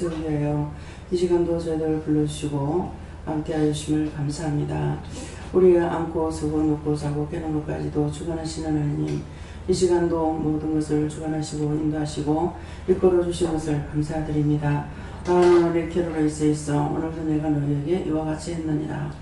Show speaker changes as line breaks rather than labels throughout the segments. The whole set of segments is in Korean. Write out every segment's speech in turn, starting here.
세우기 위하여 이 시간도 저희들을 불러주시고 함께하여 주심을 감사합니다. 우리가 안고 서고 눕고 자고 깨는 것까지도 주관하시는 하나님, 이 시간도 모든 것을 주관하시고 인도하시고 이끌어 주신 것을 감사드립니다. 오늘 캐롤라이스에 있어 오늘도 내가 너희에게 이와 같이 했느니라.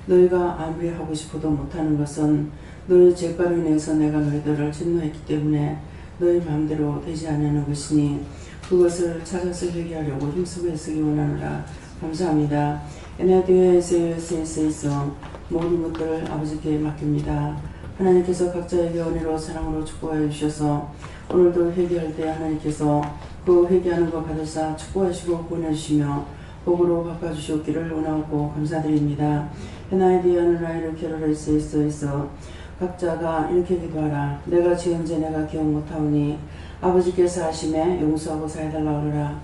너희가 아무리 하고 싶어도 못하는 것은 너희 죄가로 인해서 내가 너희들을 진노했기 때문에 너희 마음대로 되지 않는 것이니 그것을 찾아서 회개하려고 힘쓰고 애쓰기 원하노라. 감사합니다. NIDS에서 모든 것들을 아버지께 맡깁니다. 하나님께서 각자에게 은혜로 사랑으로 축복하여 주셔서 오늘도 회개할 때 하나님께서 그 회개하는 것 받으사 축복하시고 구원해 주시며 복으로 바꿔주시옵기를 원하고 감사드립니다. NID 하늘 캐롤라이스에서 각자가 이렇게 기도하라. 내가 지은 죄 내가 기억 못하오니 아버지께서 하심에 용서하고 사해달라 하노라.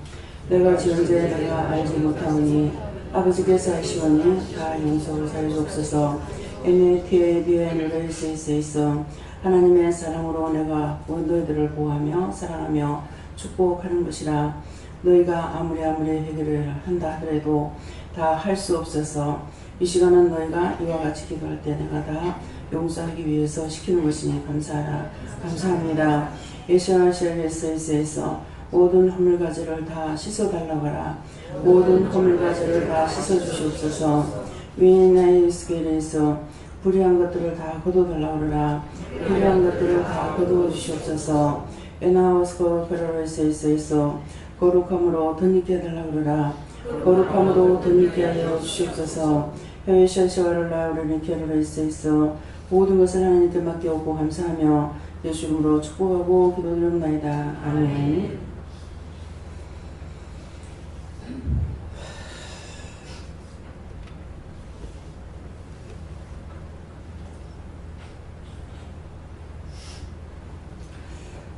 내가 지은 죄 내가 알지 못하오니 아버지께서 하시오니 다 용서하고 사해 주옵소서. NIDS에서 하나님의 사랑으로 내가 너희들을 보호하며 사랑하며 축복하는 것이라. 너희가 아무리 회개를 한다 하더라도 다 할 수 없어서 이 시간은 너희가 이와 같이 기도할 때 내가 다 용서하기 위해서 시키는 것이니 감사하라. 감사합니다. 예시아시아에서 모든 허물가지를 다 씻어달라고 하라. 모든 허물가지를 다 씻어주시옵소서. 위나이스케일에서 불의한 것들을 다 거둬달라고 하라. 불의한 것들을 다 거두어주시옵소서. 에나우스코 페로레스에서 거룩함으로 덧입게 해달라고 하라. 거룩함으로 덧입게 하여 주시옵소서. 해외 샤시와를 라우르니 캐롤레스에서 모든 것을 하나님께 맡겨오고 감사하며 예수 이름으로 축복하고 기도드립니다. 아멘.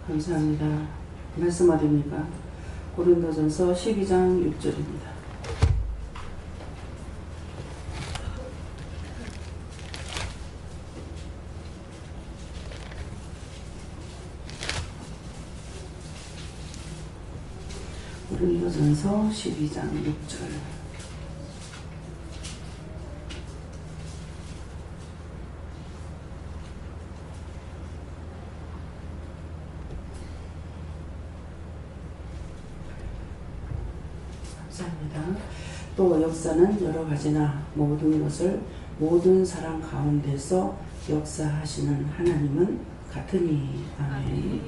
감사합니다. 말씀 어디입니까? 고린도전서 12장 6절입니다. 고린도전서 12장 6절. 감사합니다. 또 역사는 여러 가지나 모든 것을 모든 사람 가운데서 역사하시는 하나님은 같으니. 아멘.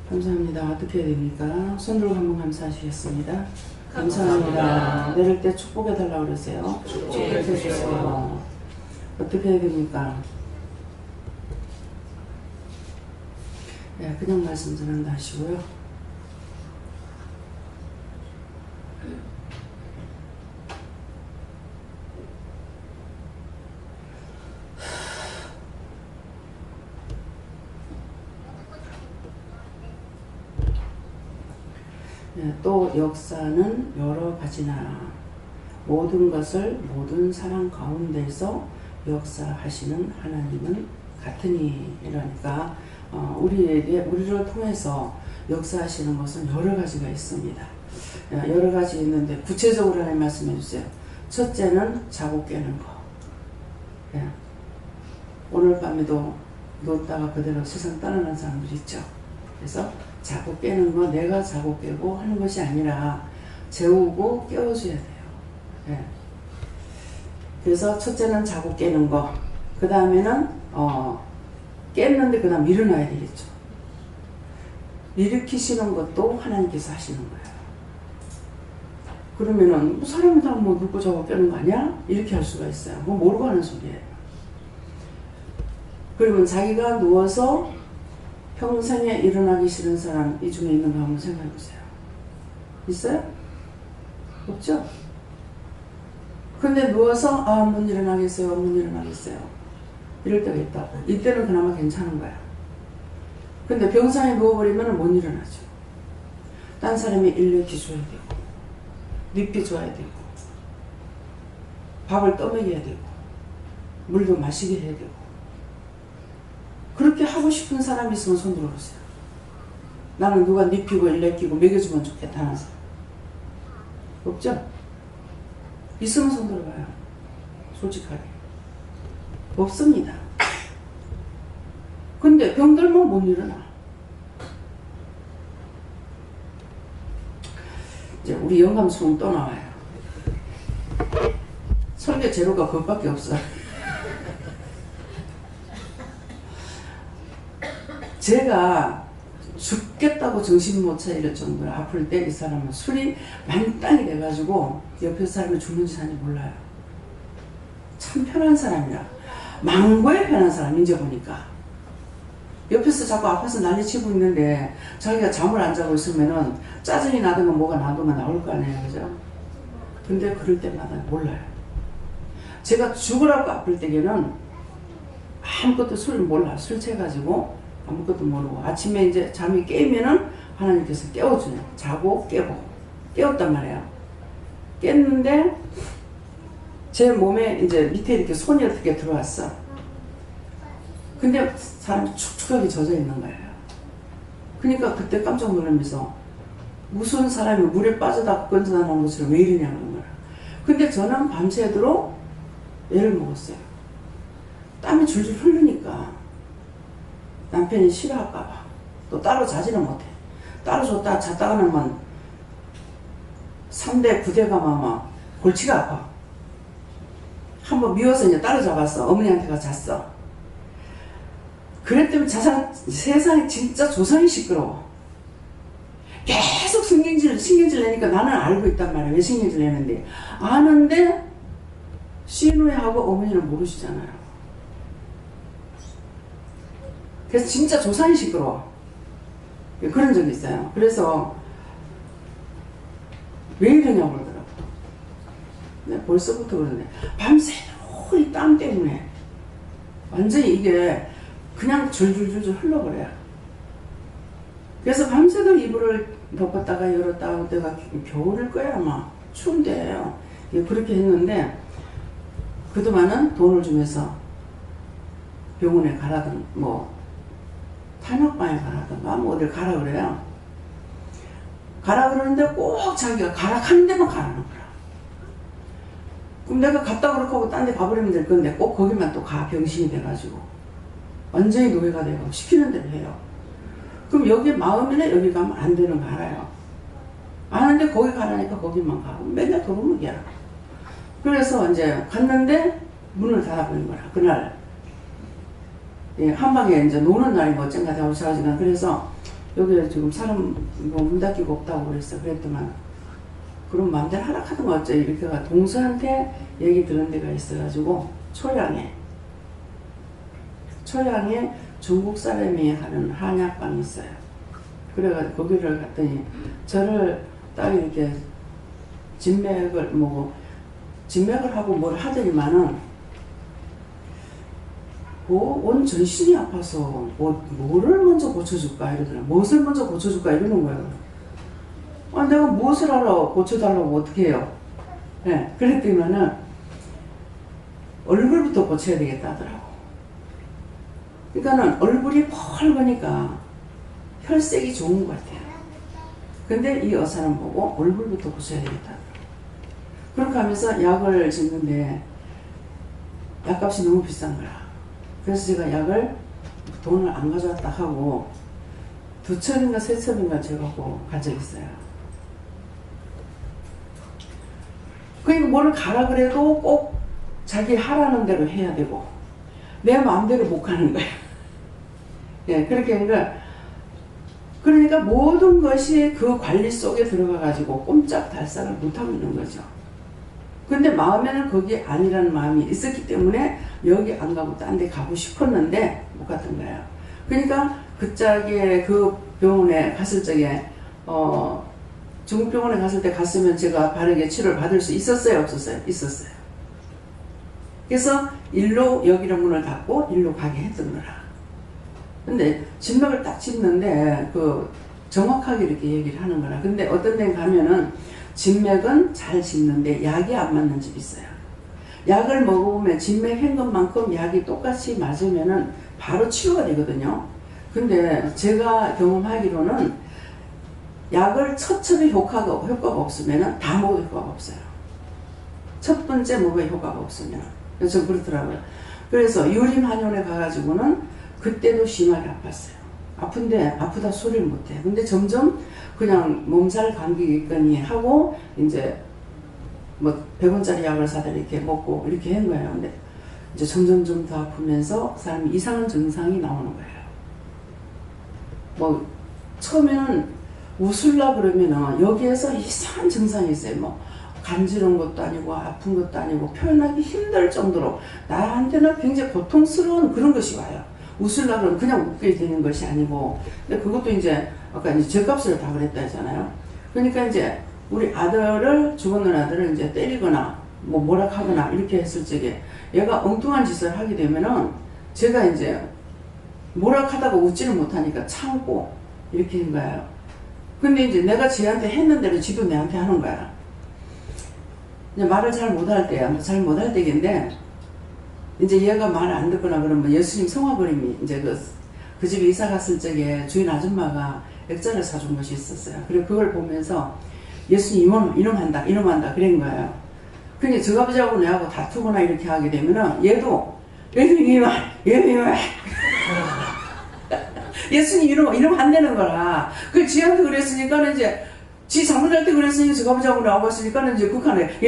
감사합니다. 어떻게 해야 됩니까? 손 들고 한번 감사하시겠습니다. 감사합니다. 내릴 때 축복해달라고 그러세요. 축복해주세요. 어떻게 해야 됩니까? 네, 그냥 말씀 전한다 하시고요. 네, 또 역사는 여러 가지나 모든 것을 모든 사람 가운데서 역사하시는 하나님은 같으니. 이러니까 우리를 통해서 역사하시는 것은 여러 가지가 있습니다. 여러 가지 있는데 구체적으로 하나님 말씀해 주세요. 첫째는 자고 깨는 거. 오늘 밤에도 누웠다가 그대로 세상 떠나는 사람들 있죠. 그래서 자고 깨는 거, 내가 자고 깨고 하는 것이 아니라 재우고 깨워줘야 돼요. 그래서 첫째는 자고 깨는 거. 그 다음에는 깼는데 그 다음 일어나야 되겠죠. 일으키시는 것도 하나님께서 하시는 거예요. 그러면은 사람이 다 뭐 눕고 자고 깨는 거 아니야? 이렇게 할 수가 있어요. 뭐 모르고 하는 소리예요. 그러면 자기가 누워서 평생에 일어나기 싫은 사람 이 중에 있는가 한번 생각해 보세요. 있어요? 없죠? 근데 누워서 못 일어나겠어요. 못 일어나겠어요. 이럴 때가 있다고. 이때는 그나마 괜찮은 거야. 근데 병상에 누워버리면 못 일어나죠. 딴 사람이 일일이 줘야 되고 눕히 줘야 되고 밥을 떠먹여야 되고 물도 마시게 해야 되고 그렇게 하고 하고 싶은 사람이 있으면 손 들어보세요. 나는 누가 눕히고 일레끼고 먹여주면 좋겠다는 사람. 없죠? 있으면 손 들어봐요. 솔직하게. 없습니다. 근데 병들면 못 일어나. 이제 우리 영감 수능 또 나와요. 설계 재료가 그것밖에 없어요. 제가 죽겠다고 정신 못 차릴 정도로 아플 때 이 사람은 술이 만땅이 돼가지고 옆에 사람이 죽는지 사는지 몰라요. 참 편한 사람이라. 망고에 편한 사람, 이제 보니까. 옆에서 자꾸 앞에서 난리치고 있는데 자기가 잠을 안 자고 있으면은 짜증이 나든가 뭐가 나든가 나올 거 아니에요. 그죠? 근데 그럴 때마다 몰라요. 제가 죽으라고 아플 때에는 아무것도 술 몰라. 술 취해가지고 아무것도 모르고 아침에 이제 잠이 깨면은 하나님께서 깨워주네요. 자고 깨고 깨웠단 말이에요. 깼는데 제 몸에 이제 밑에 이렇게 손이 어떻게 들어왔어. 근데 사람이 축축하게 젖어 있는 거예요. 그러니까 그때 깜짝 놀라면서 무슨 사람이 물에 빠져다 건져나는 것처럼 왜 이러냐 그런 거야. 근데 저는 밤새도록 애를 먹었어요. 땀이 줄줄 흐르니까 남편이 싫어할까봐. 또 따로 자지는 못해. 따로 잤다가 나면 3대 9대가 막 골치가 아파. 한번 미워서 이제 따로 잡았어. 어머니한테 가서 잤어. 그랬더니 세상이 진짜 조상이 시끄러워. 계속 신경질 내니까 나는 알고 있단 말이야. 왜 신경질 내는데. 아는데 시누이하고 어머니는 모르시잖아요. 그래서 진짜 조상이 시끄러워. 그런 적이 있어요. 그래서 왜 이러냐고 그러더라고. 네, 벌써부터 그러네. 밤새도록 이 땀 때문에 완전히 이게 그냥 줄줄줄줄 흘러버려요. 그래서 밤새도록 이불을 덮었다가 열었다가 내가 겨울일 거야 아마. 추운데요. 그렇게 했는데 그동안은 돈을 주면서 병원에 가라든 뭐 탄력방에 가라든가 뭐 어딜 가라 그래요. 가라 그러는데 꼭 자기가 가라 하는 데만 가라는 거야. 그럼 내가 갔다 그렇게 하고 딴 데 가버리면 될 건데 꼭 거기만 또 가. 병신이 돼가지고 완전히 노예가 되고 시키는 대로 해요. 그럼 여기 마음이네 여기 가면 안 되는 거 알아요. 아는데 거기 가라니까 거기만 가고 맨날 도루묵이야. 그래서 이제 갔는데 문을 닫아버린 거야. 그날 예, 한방에 이제 노는 날이 어쩐가 되고 자가지고 그래서 여기 지금 사람 뭐 문 닫히고 없다고 그랬어. 그랬더만 그럼 마음대로 하라 하던 거 어째 이렇게 동서한테 얘기 들은 데가 있어가지고 초량에 중국 사람이 하는 한약방이 있어요. 그래가지고 거기를 갔더니 저를 딱 이렇게 진맥을 하고 뭘 하더니만은 온 전신이 아파서 뭐를 먼저 고쳐줄까 이러더라. 무엇을 먼저 고쳐줄까 이러는 거예요. 내가 무엇을 알아 고쳐달라고 어떻게 해요? 네, 그랬더니만은 얼굴부터 고쳐야 되겠다 하더라고. 그러니까는 얼굴이 펄거니까 혈색이 좋은 것 같아요. 근데 이 의사는 보고 얼굴부터 고쳐야 되겠다 하더라고. 그렇게 하면서 약을 짓는데 약값이 너무 비싼 거야. 그래서 제가 약을 돈을 안 가져왔다 하고 2첩인가 3첩인가 제가 간 적이 있어요. 그러니까 뭐를 가라 그래도 꼭 자기 하라는 대로 해야 되고 내 마음대로 못 가는 거야. 예, 그렇게 그러니까 모든 것이 그 관리 속에 들어가 가지고 꼼짝달싹을 못하고 있는 거죠. 근데 마음에는 거기 아니라는 마음이 있었기 때문에 여기 안 가고 딴 데 가고 싶었는데 못 갔던 거예요. 그러니까 그 병원에 갔을 적에 중국 병원에 갔을 때 갔으면 제가 바르게 치료를 받을 수 있었어요? 없었어요? 있었어요. 그래서 일로 여기로 문을 닫고 일로 가게 했던 거라. 근데 진맥을 딱 짚는데 정확하게 이렇게 얘기를 하는 거라. 근데 어떤 데 가면은 진맥은 잘 짚는데 약이 안 맞는 집이 있어요. 약을 먹어보면 진맥 한 것만큼 약이 똑같이 맞으면은 바로 치료가 되거든요. 근데 제가 경험하기로는 약을 처음에 효과가 없으면 다 먹어도 효과가 없어요. 첫 번째 먹어야 효과가 없으면. 전 그렇더라고요. 그래서 유림한의원에 가가지고는 그때도 심하게 아팠어요. 아픈데 아프다 소리를 못해. 근데 점점 그냥 몸살 감기 있거니 하고 이제 뭐 100원짜리 약을 사다 이렇게 먹고 이렇게 한 거예요. 근데 이제 점점 더 아프면서 사람이 이상한 증상이 나오는 거예요. 뭐 처음에는 웃으려 그러면은 여기에서 이상한 증상이 있어요. 뭐 간지러운 것도 아니고 아픈 것도 아니고 표현하기 힘들 정도로 나한테는 굉장히 고통스러운 그런 것이 와요. 웃으려 그러면 그냥 웃게 되는 것이 아니고. 근데 그것도 이제 아까 이제 죗값을 다 그랬다 했잖아요. 그러니까 이제 우리 아들을, 죽었는 아들을 이제 때리거나 뭐라 하거나 이렇게 했을 적에 얘가 엉뚱한 짓을 하게 되면은 제가 이제 뭐라 하다가 웃지를 못하니까 참고 이렇게 한 거예요. 근데 이제 내가 쟤한테 했는 대로 지도 내한테 하는 거야. 이제 말을 잘 못할 때야. 잘 못할 때인데 이제 얘가 말을 안 듣거나 그러면 예수님 성화그림이 이제 그 집에 이사 갔을 적에 주인 아줌마가 액자를 사준 것이 있었어요. 그리고 그걸 보면서 예수님 이놈한다 그런 거예요. 근데 저 아버지하고 내하고 다투거나 이렇게 하게 되면은 얘도 예수님 이름 안 되는 거라. 그 지한테 그랬으니까는 이제 지 잘못할 때 그랬으니까 저 아버지하고 나하고 했으니까는 이제 극한에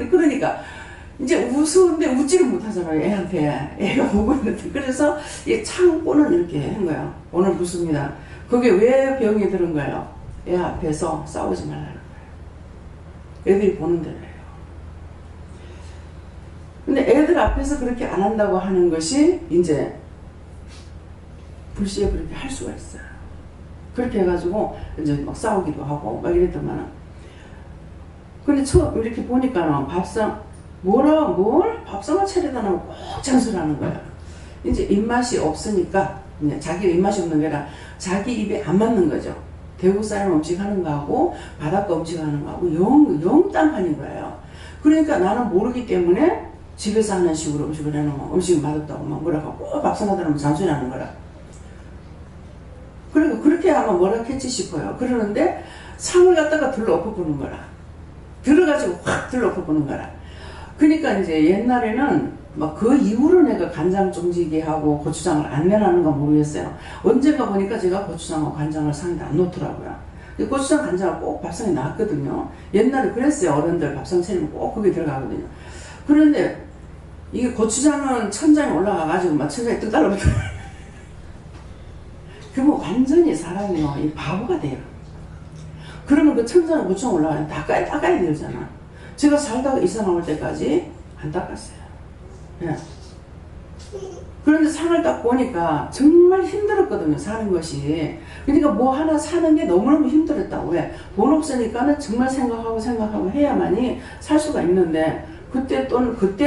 그러니까 이제 웃었는데 웃지를 못하잖아요. 애한테. 애가 보고 있는데. 그래서 이 참고는 이렇게 한 거예요. 오늘 묻습니다. 그게 왜 병이 들은 거예요? 애 앞에서 싸우지 말라는 거예요. 애들이 보는 대로 해요. 근데 애들 앞에서 그렇게 안 한다고 하는 것이 이제 불시에 그렇게 할 수가 있어요. 그렇게 해가지고 이제 막 싸우기도 하고 막 이랬더만은. 근데 처음 이렇게 보니까는 밥상을 차려다 놓으면 꼭 잔소리하는 거예요. 이제 입맛이 없으니까, 이제 자기 입맛이 없는 게 아니라 자기 입에 안 맞는 거죠. 대구 사람 음식 하는 거하고 바닷가 음식 하는 거하고 영 딴판인 거예요. 그러니까 나는 모르기 때문에 집에서 하는 식으로 음식을 해놓으면 음식이 맛없다고 막 뭐라고 꼭 밥상 하다 놓으면 잔소리 하는 거라. 그러니까 그렇게 하면 뭐라 했지 싶어요. 그러는데 상을 갖다가 들러 엎어보는 거라. 들어가지고 확 들러 엎어보는 거라. 그러니까 이제 옛날에는 막 그 이후로 내가 간장 종지기 하고 고추장을 안 내라는 거 모르겠어요. 언젠가 보니까 제가 고추장하고 간장을 상에다 안 놓더라고요. 고추장 간장을 꼭 밥상에 놨거든요. 옛날에 그랬어요. 어른들 밥상 차리면 꼭 거기 들어가거든요. 그런데 이게 고추장은 천장에 올라가가지고 막 천장에 뚝 달라붙어. 그러면 완전히 사람이요, 이 바보가 돼요. 그러면 그 천장에 고추장 올라가면 닦아야 되잖아. 제가 살다가 이사 나올 때까지 안 닦았어요. 예. 그런데 상을 딱 보니까 정말 힘들었거든요, 사는 것이. 그러니까 뭐 하나 사는 게 너무너무 힘들었다고. 왜? 돈 없으니까는 정말 생각하고 해야만이 살 수가 있는데, 그때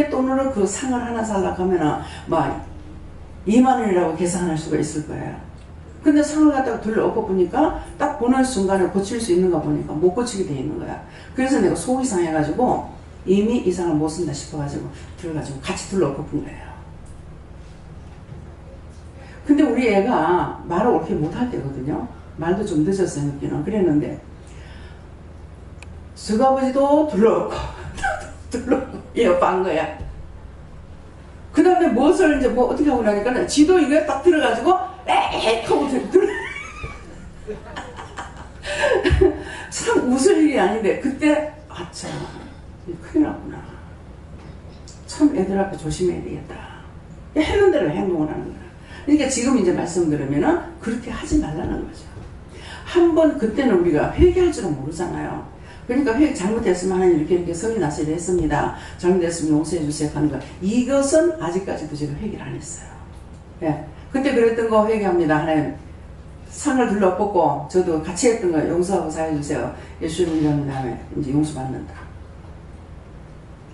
돈으로 그 상을 하나 살려고 하면은 막 2만 원이라고 계산할 수가 있을 거예요. 근데 상을 갖다가 둘러 엎어보니까 딱 보는 순간에 고칠 수 있는가 보니까 못 고치게 돼 있는 거야. 그래서 내가 속이 상해가지고 이미 이 상을 못 쓴다 싶어가지고 들어가지고 같이 둘러 엎어본 거예요. 근데 우리 애가 말을 그렇게 못할 때거든요. 말도 좀 늦었어요, 늦기는. 그랬는데 저아버지도 둘러 엎고 얘가 빤 거야. 그 다음에 무엇을 이제 뭐 어떻게 하고 나니까 지도 이거에 딱 들어가지고 에이 하고 들어. 참 웃을 일이 아닌데 그때 아차 큰일 났구나. 참 애들 앞에 조심해야 되겠다. 하는 대로 행동을 하는 거야. 그러니까 지금 이제 말씀 들으면은 그렇게 하지 말라는 거죠. 한번 그때는 우리가 회개할 줄은 모르잖아요. 그러니까 잘못했으면 하나님 이렇게 성이 나서 이랬습니다. 잘못했으면 용서해 주세요 하는 거. 이것은 아직까지도 제가 회개를 안 했어요. 예. 그때 그랬던 거 회개합니다. 하나님 상을 둘러 뻗고 저도 같이 했던 거 용서하고 사해 주세요. 예수님 이름으로 다음에 이제 용서받는다.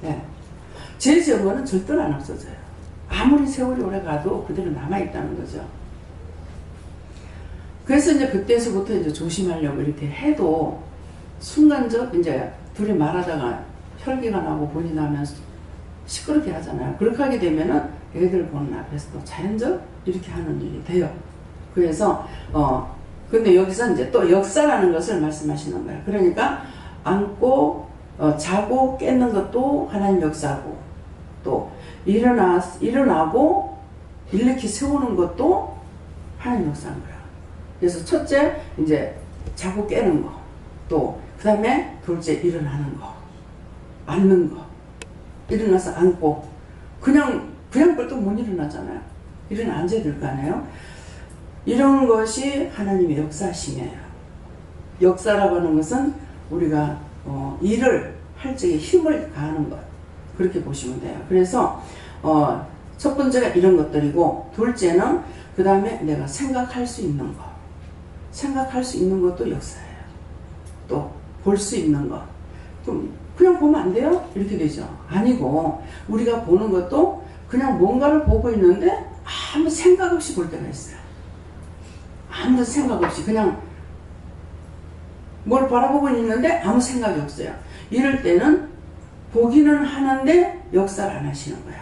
예. 제 증오는 절대로 안 없어져요. 아무리 세월이 오래 가도 그대로 남아있다는 거죠. 그래서 이제 그때서부터 이제 조심하려고 이렇게 해도 순간적 이제 둘이 말하다가 혈기가 나고 본이 나면 시끄럽게 하잖아요. 그렇게 하게 되면은 애들 보는 앞에서도 자연적 이렇게 하는 일이 돼요. 그래서 근데 여기서 이제 또 역사라는 것을 말씀하시는 거예요. 그러니까 안고 자고 깨는 것도 하나님 역사고, 또 일어나고 일으키 세우는 것도 하나님 역사인 거야. 그래서 첫째 이제 자고 깨는 거, 또 그 다음에 둘째 일어나는 거, 앉는 거, 일어나서 앉고, 그냥 벌떡 못 일어나잖아요. 일어나 앉아야 될 거 아니에요. 이런 것이 하나님의 역사심이에요. 역사라고 하는 것은 우리가 일을 할 적에 힘을 가하는 것, 그렇게 보시면 돼요. 그래서 첫 번째가 이런 것들이고, 둘째는 그 다음에 내가 생각할 수 있는 것, 생각할 수 있는 것도 역사예요. 또 볼 수 있는 것, 그냥 보면 안 돼요? 이렇게 되죠. 아니고 우리가 보는 것도 그냥 뭔가를 보고 있는데 아무 생각 없이 볼 때가 있어요. 아무 생각 없이 그냥 뭘 바라보고 있는데 아무 생각이 없어요. 이럴 때는 보기는 하는데 역사를 안 하시는 거야.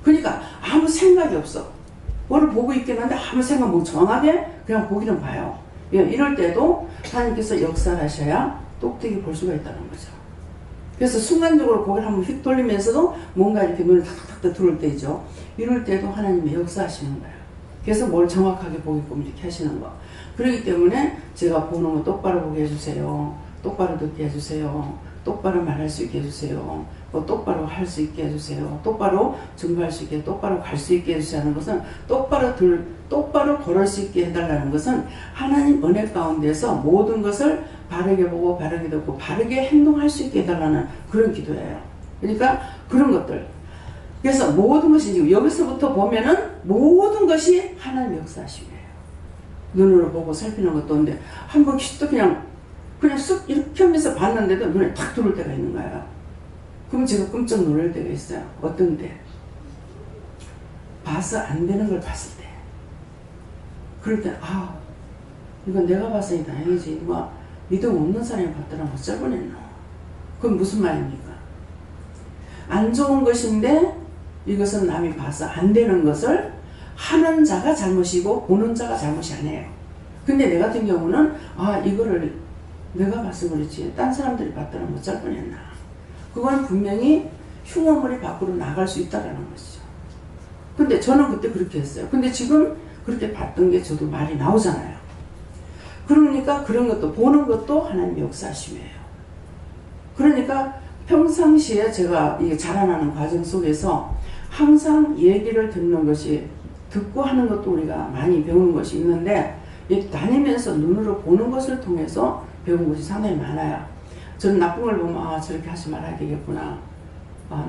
그러니까 아무 생각이 없어. 뭘 보고 있긴 한데 아무 생각 멍청하게 그냥 보기는 봐요. 이럴 때도 하나님께서 역사를 하셔야 똑똑히 볼 수가 있다는 거죠. 그래서 순간적으로 고개를 한번 휙 돌리면서도 뭔가 이렇게 눈을 탁탁탁 들어올 때죠. 이럴 때도 하나님의 역사하시는 거예요. 그래서 뭘 정확하게 보게끔 이렇게 하시는 거. 그렇기 때문에 제가 보는 거 똑바로 보게 해주세요. 똑바로 듣게 해주세요. 똑바로 말할 수 있게 해주세요. 똑바로 할 수 있게 해주세요. 똑바로 증거할 수 있게, 똑바로 갈 수 있게 해주세요 하는 것은, 똑바로 걸을 수 있게 해달라는 것은 하나님 은혜 가운데서 모든 것을 바르게 보고 바르게 듣고 바르게 행동할 수 있게 해달라는 그런 기도예요. 그러니까 그런 것들. 그래서 모든 것이 지금 여기서부터 보면은 모든 것이 하나님 역사하심이에요. 눈으로 보고 살피는 것도 없는데 한 번 또 그냥 쑥 이렇게 하면서 봤는데도 눈에 탁 들어올 때가 있는 거예요. 그럼 제가 끔찍 놀랄 때가 있어요. 어떤 때? 봐서 안 되는 걸 봤을 때. 그럴 때 이건 내가 봤으니 다행이지. 누가 믿음 없는 사람이 봤더라 어쩔 뻔했노. 그건 무슨 말입니까? 안 좋은 것인데 이것은 남이 봐서 안 되는 것을 하는 자가 잘못이고 보는 자가 잘못이 아니에요. 근데 내 같은 경우는 이거를 내가 봐서 그렇지 딴 사람들이 봤더라면 어쩔 뻔했나. 그건 분명히 흉어물이 밖으로 나갈 수 있다라는 것이죠. 근데 저는 그때 그렇게 했어요. 근데 지금 그렇게 봤던 게 저도 말이 나오잖아요. 그러니까 그런 것도 보는 것도 하나님의 역사심이에요. 그러니까 평상시에 제가 이게 자라나는 과정 속에서 항상 얘기를 듣는 것이, 듣고 하는 것도 우리가 많이 배우는 것이 있는데, 다니면서 눈으로 보는 것을 통해서 배운 것이 상당히 많아요. 저는 나쁜 걸 보면 저렇게 하지 말아야 되겠구나.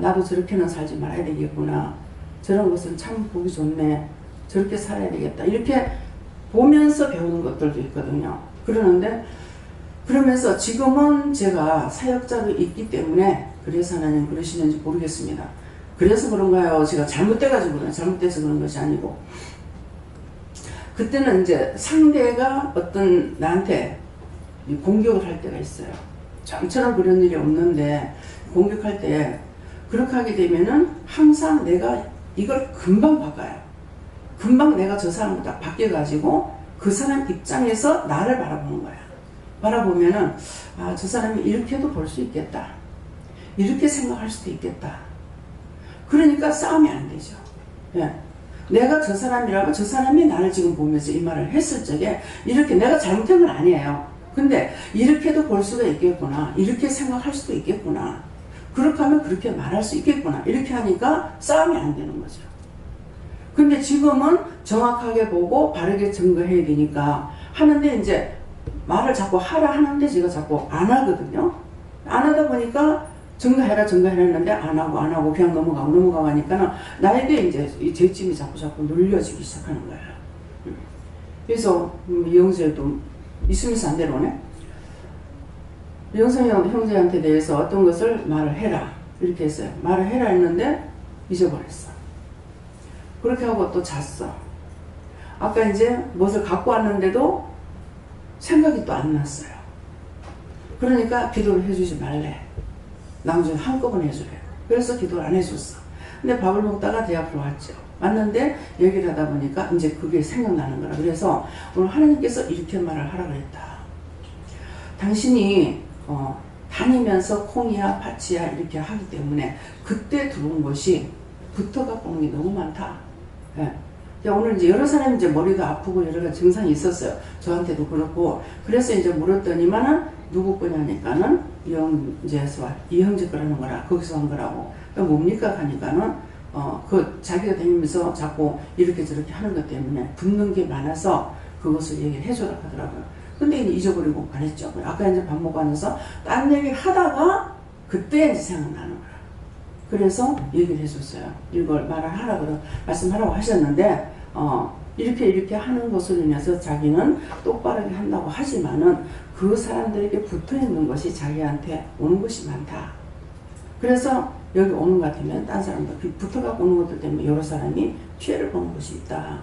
나도 저렇게는 살지 말아야 되겠구나. 저런 것은 참 보기 좋네. 저렇게 살아야 되겠다. 이렇게 보면서 배우는 것들도 있거든요. 그러면서 지금은 제가 사역자로 있기 때문에 그래서 하나님 그러시는지 모르겠습니다. 그래서 그런가요? 제가 잘못돼서 그런 것이 아니고, 그때는 이제 상대가 어떤 나한테 공격을 할 때가 있어요. 저처럼 그런 일이 없는데 공격할 때 그렇게 하게 되면은 항상 내가 이걸 금방 바꿔요. 금방 내가 저 사람보다 바뀌어가지고 그 사람 입장에서 나를 바라보는 거야. 바라보면은 저 사람이 이렇게도 볼 수 있겠다. 이렇게 생각할 수도 있겠다. 그러니까 싸움이 안 되죠. 예. 내가 저 사람이라면 저 사람이 나를 지금 보면서 이 말을 했을 적에 이렇게 내가 잘못한 건 아니에요. 근데 이렇게도 볼 수가 있겠구나. 이렇게 생각할 수도 있겠구나. 그렇게 하면 그렇게 말할 수 있겠구나. 이렇게 하니까 싸움이 안 되는 거죠. 근데 지금은 정확하게 보고 바르게 증거해야 되니까 하는데, 이제 말을 자꾸 하라 하는데 제가 자꾸 안 하거든요. 안 하다 보니까 증거해라 했는데 안 하고 그냥 넘어가고 하니까는 나에게 이제 이 죄짐이 자꾸 눌려지기 시작하는 거예요. 그래서 이영수도 있으면서 안 내려오네. 영성이 형제한테 대해서 어떤 것을 말을 해라 이렇게 했어요. 말을 해라 했는데 잊어버렸어. 그렇게 하고 또 잤어. 아까 이제 무엇을 갖고 왔는데도 생각이 또 안 났어요. 그러니까 기도를 해주지 말래. 나머지는 한꺼번에 해주래. 그래서 기도를 안 해줬어. 근데 밥을 먹다가 제 앞으로 왔죠. 왔는데 얘기를 하다 보니까 이제 그게 생각나는 거라. 그래서 오늘 하나님께서 이렇게 말을 하라 그랬다. 당신이 다니면서 콩이야 팥이야 이렇게 하기 때문에 그때 들어온 것이 붙어갖고 오는 게 너무 많다. 예. 오늘 이제 여러 사람이 이제 머리도 아프고 여러 가지 증상이 있었어요. 저한테도 그렇고. 그래서 이제 물었더니만은 누구 거냐니까는 이영재에서 이형제 거라는 거라. 거기서 한 거라고. 뭡니까 하니까는 그 자기가 다니면서 자꾸 이렇게 저렇게 하는 것 때문에 붙는 게 많아서 그것을 얘기를 해줘라 하더라고요. 근데 이제 잊어버리고 안 했죠. 아까 이제 밥 먹고 앉아서 딴 얘기 하다가 그때 이제 생각나는 거라. 그래서 얘기를 해줬어요. 이걸 말하라고 말씀하라고 하셨는데 이렇게 하는 것으로 인해서 자기는 똑바르게 한다고 하지만은 그 사람들에게 붙어있는 것이 자기한테 오는 것이 많다. 그래서 여기 오는 것 같으면 딴 사람들 붙어갖고 오는 것들 때문에 여러 사람이 피해를 보는 것이 있다.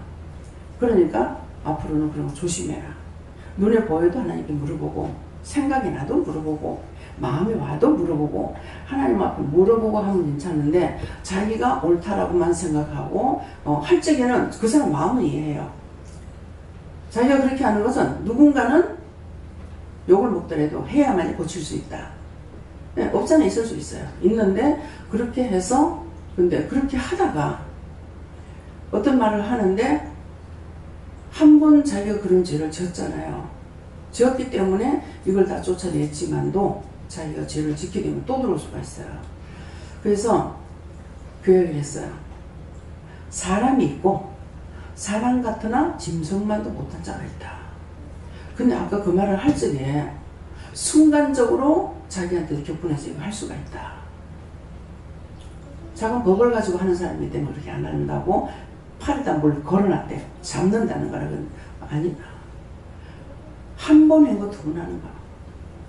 그러니까 앞으로는 그런 거 조심해라. 눈에 보여도 하나님께 물어보고 생각이 나도 물어보고 마음이 와도 물어보고 하나님 앞에 물어보고 하면 괜찮은데 자기가 옳다라고만 생각하고 할 적에는 그 사람 마음은 이해해요. 자기가 그렇게 하는 것은 누군가는 욕을 먹더라도 해야만이 고칠 수 있다. 네, 없잖아. 있을 수 있어요. 있는데 그렇게 해서 근데 그렇게 하다가 어떤 말을 하는데 한 번 자기가 그런 죄를 지었잖아요. 지었기 때문에 이걸 다 쫓아냈지만도 자기가 죄를 지키게 되면 또 들어올 수가 있어요. 그래서 그 얘기를 했어요. 사람이 있고 사람 같으나 짐승만도 못한 자가 있다. 근데 아까 그 말을 할 적에 순간적으로 자기한테 격분해서 이거 할 수가 있다. 작은 법을 가지고 하는 사람이기 때문에 그렇게 안 한다고 팔에다 뭘 걸어놨대. 잡는다는 거라. 아니다. 한 번 한 거 두 번 하는 거.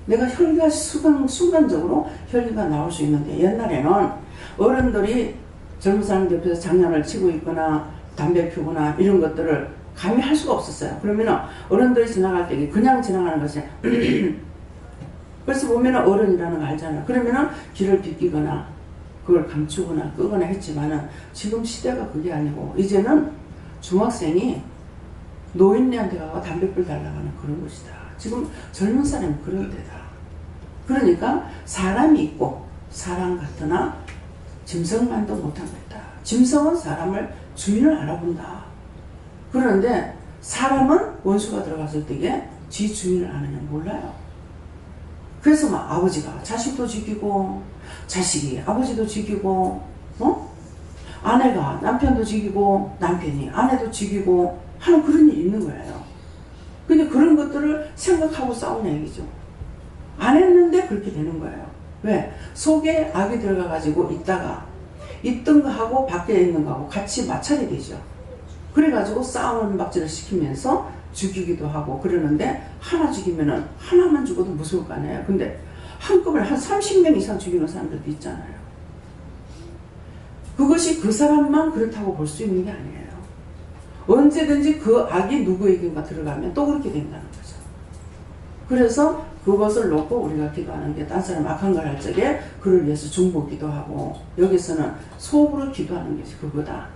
내가 혈기가 순간적으로 혈기가 나올 수 있는데 옛날에는 어른들이 젊은 사람 옆에서 장난을 치고 있거나 담배 피우거나 이런 것들을 감히 할 수가 없었어요. 그러면은 어른들이 지나갈 때 그냥 지나가는 것이 그래서 보면은 어른이라는 거 알잖아요. 그러면은 길을 비끼거나 그걸 감추거나 끄거나 했지만은 지금 시대가 그게 아니고 이제는 중학생이 노인네한테 가서 담배불 달라고 하는 그런 것이다. 지금 젊은 사람은 그런 데다. 그러니까 사람이 있고 사람 같으나 짐승만도 못한 것이다. 짐승은 사람을 주인을 알아본다. 그런데 사람은 원수가 들어갔을 때에 지 주인을 아느냐 몰라요. 그래서 막 아버지가 자식도 죽이고 자식이 아버지도 죽이고 아내가 남편도 죽이고 남편이 아내도 죽이고 하는 그런 일이 있는 거예요. 근데 그런 것들을 생각하고 싸우는 얘기죠. 안 했는데 그렇게 되는 거예요. 왜? 속에 악이 들어가가지고 있다가 있던 거하고 밖에 있는 거하고 같이 마찰이 되죠. 그래가지고 싸우는 박질을 시키면서 죽이기도 하고 그러는데 하나 죽이면은 하나만 죽어도 무서울 거 아니에요. 근데 한꺼번에 한 30명 이상 죽이는 사람들도 있잖아요. 그것이 그 사람만 그렇다고 볼 수 있는 게 아니에요. 언제든지 그 악이 누구에게인가 들어가면 또 그렇게 된다는 거죠. 그래서 그것을 놓고 우리가 기도하는 게 딴 사람 악한 걸 할 적에 그를 위해서 중보 기도하고 여기서는 속으로 기도하는 게 그거다.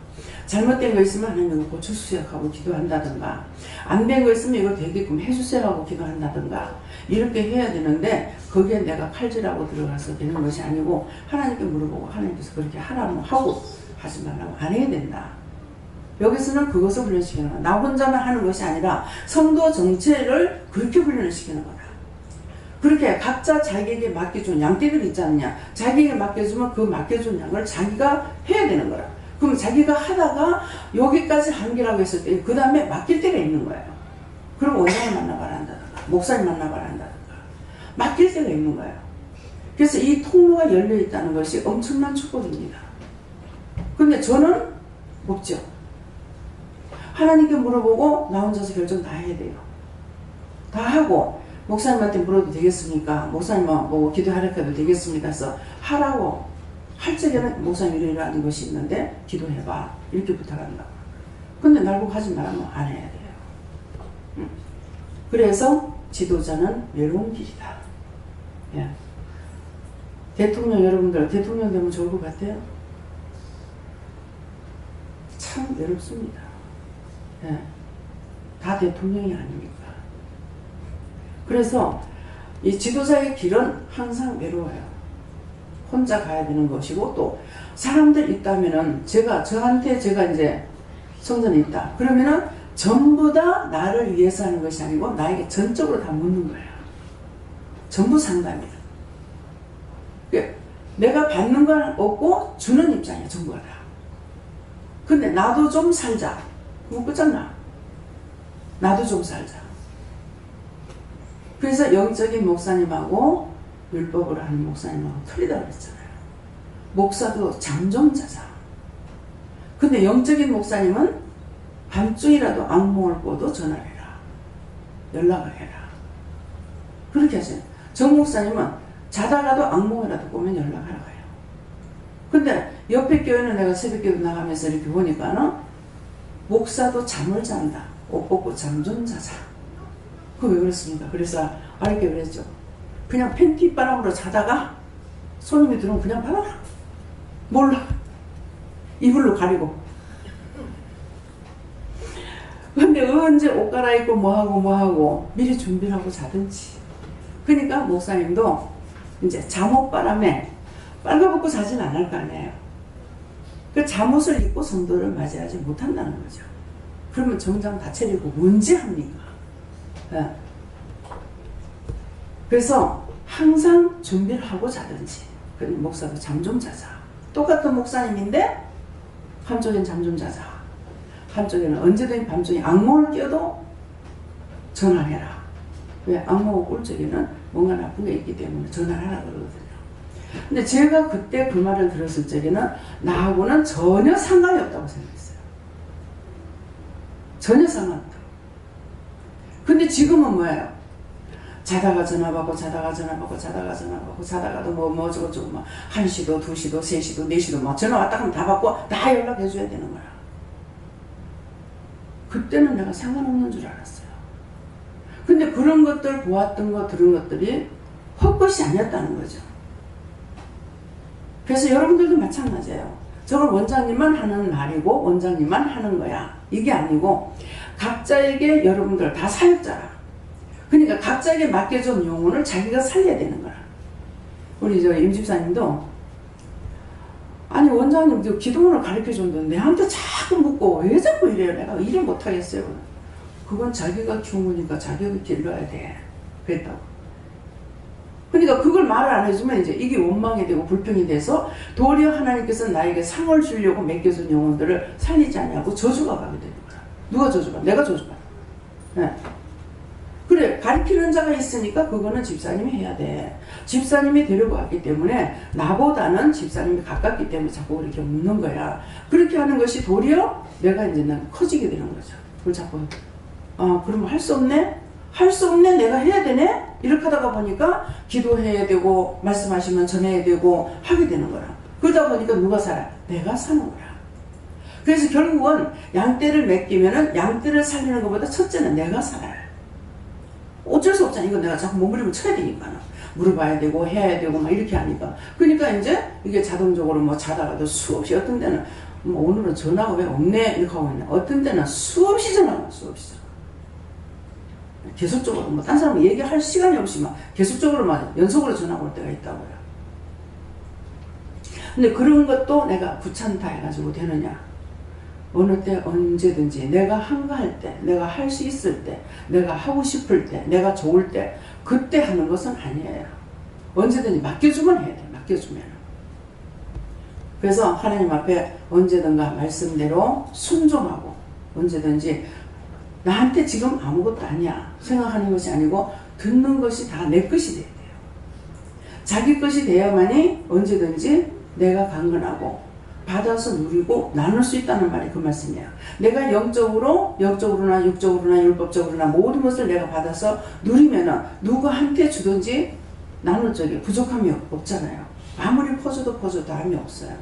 잘못된 거 있으면 하나님 이거 고쳐주세요 하고 기도한다든가 안 된 거 있으면 이거 되게끔 해주세요 하고 기도한다든가 이렇게 해야 되는데 거기에 내가 칼질하고 들어가서 되는 것이 아니고 하나님께 물어보고 하나님께서 그렇게 하라고 하고 하지 말라고 안 해야 된다. 여기서는 그것을 훈련시키는 거야. 나 혼자만 하는 것이 아니라 성도 전체를 그렇게 훈련을 시키는 거다. 그렇게 각자 자기에게 맡겨준 양떼들이 있지 않느냐. 자기에게 맡겨주면 그 맡겨준 양을 자기가 해야 되는 거라. 그럼 자기가 하다가 여기까지 한계라고 했을 때 그 다음에 맡길 때가 있는 거예요. 그럼 원장을 만나봐라 한다든가 목사님 만나봐라 한다든가 맡길 때가 있는 거예요. 그래서 이 통로가 열려있다는 것이 엄청난 축복입니다. 근데 저는 없죠. 하나님께 물어보고 나 혼자서 결정 다 해야 돼요. 다 하고 목사님한테 물어도 되겠습니까? 목사님 뭐 기도하라고 해도 되겠습니까? 해서 하라고 할 적에는 목사님 이러이러한 것이 있는데 기도해봐 이렇게 부탁한다고. 근데 날 보고 하지 말라면 안 해야 돼요. 그래서 지도자는 외로운 길이다. 예. 대통령 여러분들 대통령 되면 좋을 것 같아요? 외롭습니다. 예. 다 대통령이 아닙니까? 그래서 이 지도자의 길은 항상 외로워요. 혼자 가야 되는 것이고, 또 사람들 있다면은 저한테 이제 성전에 있다. 그러면은 전부 다 나를 위해서 하는 것이 아니고 나에게 전적으로 다 묻는 거예요. 전부 상담이에요. 내가 받는 건 없고 주는 입장이야, 전부가 다. 근데 나도 좀 살자. 그거 끝잖아. 나도 좀 살자. 그래서 영적인 목사님하고 율법으로 하는 목사님하고 틀리다고 그랬잖아요. 목사도 잠 좀 자자. 근데 영적인 목사님은 밤중이라도 악몽을 꿔도 전화를 해라. 연락을 해라. 그렇게 하세요. 정 목사님은 자다가도 악몽이라도 꾸면 연락하라고 해요. 근데 옆에 교회는 내가 새벽기도 나가면서 이렇게 보니까는 목사도 잠을 잔다. 옷 벗고 잠 좀 자자. 그거 왜 그렇습니까? 그래서 알게 그랬죠. 그냥 팬티 바람으로 자다가 손님이 들어오면 그냥 받아라. 몰라. 이불로 가리고. 근데 언제 옷 갈아입고 뭐하고 미리 준비를 하고 자든지. 그러니까 목사님도 이제 잠옷바람에 빨가벗고 자진 않을 거 아니에요. 그 잠옷을 입고 성도를 맞이하지 못한다는 거죠. 그러면 정장 다 차리고 뭔지 합니까? 네. 그래서 항상 준비를 하고 자든지. 목사도 잠 좀 자자. 똑같은 목사님인데 한쪽엔 잠 좀 자자. 한쪽에는 언제든 밤중에 악몽을 껴도 전화해라. 왜? 악몽을 꿀 적에는 뭔가 나쁜 게 있기 때문에 전화를 하라 그러거든요. 근데 제가 그때 그 말을 들었을 적에는 나하고는 전혀 상관이 없다고 생각했어요. 전혀 상관없다고. 근데 지금은 뭐예요? 자다가 전화받고 자다가도 뭐 저거 막 1시도 2시도 3시도 4시도 막 전화 왔다 하면 다 받고 다 연락해 줘야 되는 거야. 그때는 내가 상관없는 줄 알았어요. 근데 그런 것들 보았던 거 들은 것들이 헛것이 아니었다는 거죠. 그래서 여러분들도 마찬가지예요. 저걸 원장님만 하는 말이고 원장님만 하는 거야. 이게 아니고 각자에게 여러분들 다 사역자라. 그러니까 각자에게 맡겨준 영혼을 자기가 살려야 되는 거라. 우리 임 집사님도 아니 원장님 기도문을 가르쳐줬는데 내한테 자꾸 묻고 왜 자꾸 이래요. 내가 일을 못하겠어요. 그건 자기가 키우니까 자기가 길러야 돼. 그랬다고. 그러니까 그걸 말을 안 해주면 이제 이게 원망이 되고 불평이 돼서 도리어 하나님께서 나에게 상을 주려고 맡겨준 영혼들을 살리지 않냐고 저주가 가게 되는 거야. 누가 저주가? 내가 저주가. 네. 그래, 가르치는 자가 있으니까 그거는 집사님이 해야 돼. 집사님이 데리고 왔기 때문에 나보다는 집사님이 가깝기 때문에 자꾸 그렇게 묻는 거야. 그렇게 하는 것이 도리어 내가 이제 난 커지게 되는 거죠. 그걸 자꾸 그럼 할 수 없네? 할 수 없네? 내가 해야 되네? 이렇게 하다가 보니까 기도해야 되고 말씀하시면 전해야 되고 하게 되는 거야. 그러다 보니까 누가 살아? 내가 사는 거야. 그래서 결국은 양떼를 맡기면은 양떼를 살리는 것보다 첫째는 내가 살아요. 어쩔 수 없잖아. 이거 내가 자꾸 몸부림을 쳐야 되니까. 물어봐야 되고 해야 되고 막 이렇게 하니까. 그러니까 이제 이게 자동적으로 뭐 자다가도 수없이 어떤 때는 뭐 오늘은 전화가 왜 없네 이렇게 하고 있네. 어떤 때는 수없이 전화가 수없이 전화. 계속적으로 뭐 딴 사람 얘기할 시간이 없이 막 계속적으로 막 연속으로 전화가 올 때가 있다고요. 근데 그런 것도 내가 귀찮다 해가지고 되느냐. 어느 때 언제든지 내가 한가할 때, 내가 할 수 있을 때, 내가 하고 싶을 때, 내가 좋을 때 그때 하는 것은 아니에요. 언제든지 맡겨주면 해야 돼. 맡겨주면. 그래서 하나님 앞에 언제든가 말씀대로 순종하고 언제든지 나한테 지금 아무것도 아니야 생각하는 것이 아니고 듣는 것이 다 내 것이 돼야 돼요. 자기 것이 돼야만이 언제든지 내가 강건하고 받아서 누리고 나눌 수 있다는 말이 그 말씀이에요. 내가 영적으로나 육적으로나 율법적으로나 모든 것을 내가 받아서 누리면은 누구한테 주든지 나눌 적에 부족함이 없잖아요. 아무리 퍼줘도 답이 없어요.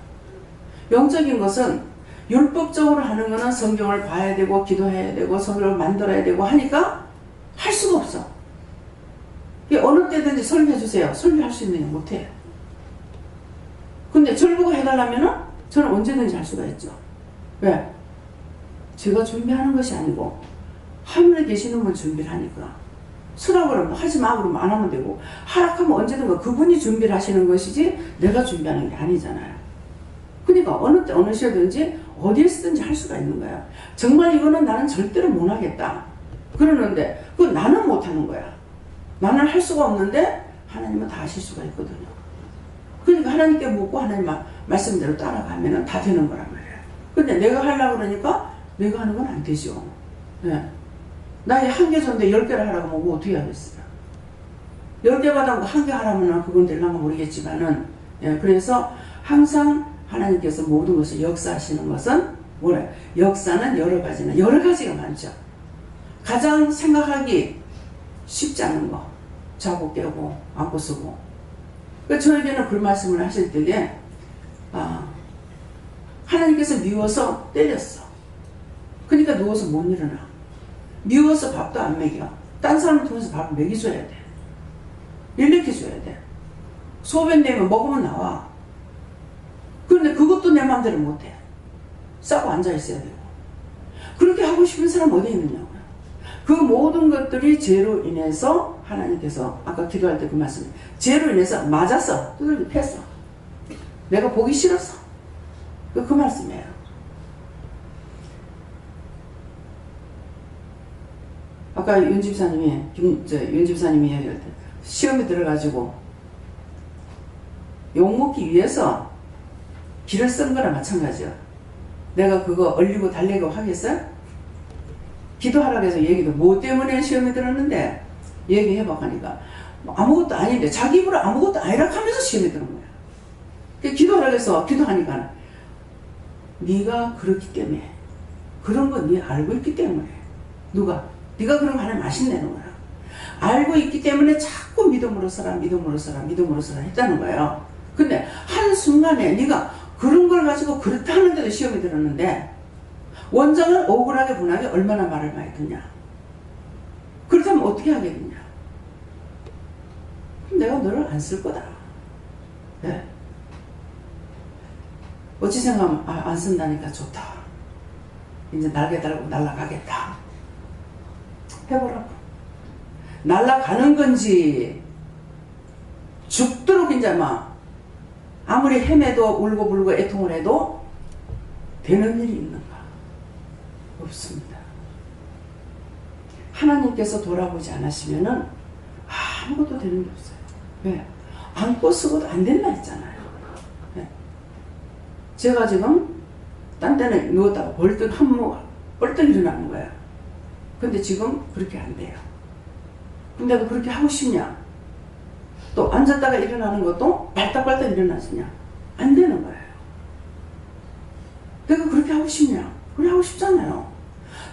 영적인 것은 율법적으로 하는 거는 성경을 봐야 되고 기도해야 되고 성경을 만들어야 되고 하니까 할 수가 없어. 어느 때든지 설교해 주세요. 설교할 수 있느냐? 못해요. 근데 저를 보고 해달라면은 저는 언제든지 할 수가 있죠. 왜? 제가 준비하는 것이 아니고 하늘에 계시는 분 준비를 하니까 쓰라 그러면 하지 마 그러면 안 하면 되고 하락하면 언제든가 그분이 준비를 하시는 것이지 내가 준비하는 게 아니잖아요. 그러니까 어느 때 어느 시에든지 어디에 쓰든지 할 수가 있는 거야. 정말 이거는 나는 절대로 못 하겠다 그러는데 그 나는 못 하는 거야. 나는 할 수가 없는데 하나님은 다 하실 수가 있거든요. 그러니까 하나님께 묻고 하나님 말씀대로 따라가면 다 되는 거란 말이에요. 근데 내가 하려고 그러니까 내가 하는 건 안 되죠. 네. 나의 한 개 줬는데 10개를 하라고 하면 어떻게 하겠어요? 10개 받아고 한 개 하라면 그건 될랑가 모르겠지만은, 예, 그래서 항상 하나님께서 모든 것을 역사하시는 것은 뭐래? 역사는 여러 가지가 많죠. 가장 생각하기 쉽지 않은 거. 자고 깨고, 안고 쓰고. 그러니까 저에게는 그 말씀을 하실 때에, 하나님께서 미워서 때렸어. 그러니까 누워서 못 일어나. 미워서 밥도 안 먹여. 딴 사람 통해서 밥을 먹여줘야 돼. 일으켜줘야 돼. 소변 내면 먹으면 나와. 그런데 그것도 내 마음대로 못해. 싸고 앉아있어야 되고. 그렇게 하고 싶은 사람 어디 있느냐고요. 그 모든 것들이 죄로 인해서 하나님께서 아까 기도할 때 그 말씀, 죄로 인해서 맞았어. 두들겨 팼어. 내가 보기 싫었어. 그 말씀이에요. 아까 윤 집사님이 얘기할 때 시험에 들어가지고 욕먹기 위해서 길을 쓴 거랑 마찬가지야. 내가 그거 얼리고 달래고 하겠어요? 기도하라고 해서 얘기도 뭐 때문에 시험에 들었는데 얘기해봐 하니까 아무것도 아닌데 자기 입으로 아무것도 아니라 하면서 시험에 들은 거야. 기도하라고 해서 기도하니까 네가 그렇기 때문에 그런 거 네 알고 있기 때문에 누가? 네가 그런 거 하나님 아신다는 거야. 알고 있기 때문에 자꾸 믿음으로 서라 했다는 거예요. 근데 한순간에 네가 그런 걸 가지고 그렇다 하는데도 시험에 들었는데 원장은 억울하게 분하게 얼마나 말을 많이 듣냐. 그렇다면 어떻게 하겠느냐. 내가 너를 안 쓸 거다. 네. 어찌 생각하면 안 쓴다니까 좋다. 이제 날개 달고 날아가겠다. 해보라고. 날아가는 건지 죽도록 이제 아무리 헤매도 울고불고 애통을 해도 되는 일이 있는가? 없습니다. 하나님께서 돌아보지 않으시면은 아무것도 되는 게 없어요. 왜? 안고 쓰고도 안 된다 했잖아요. 네. 제가 지금 딴 데는 누웠다가 벌떡 벌떡 일어나는 거예요. 근데 지금 그렇게 안 돼요. 근데 그렇게 하고 싶냐? 또 앉았다가 일어나는 것도 발딱발딱 일어나시냐? 안 되는 거예요. 내가 그렇게 하고 싶냐? 그래 하고 싶잖아요.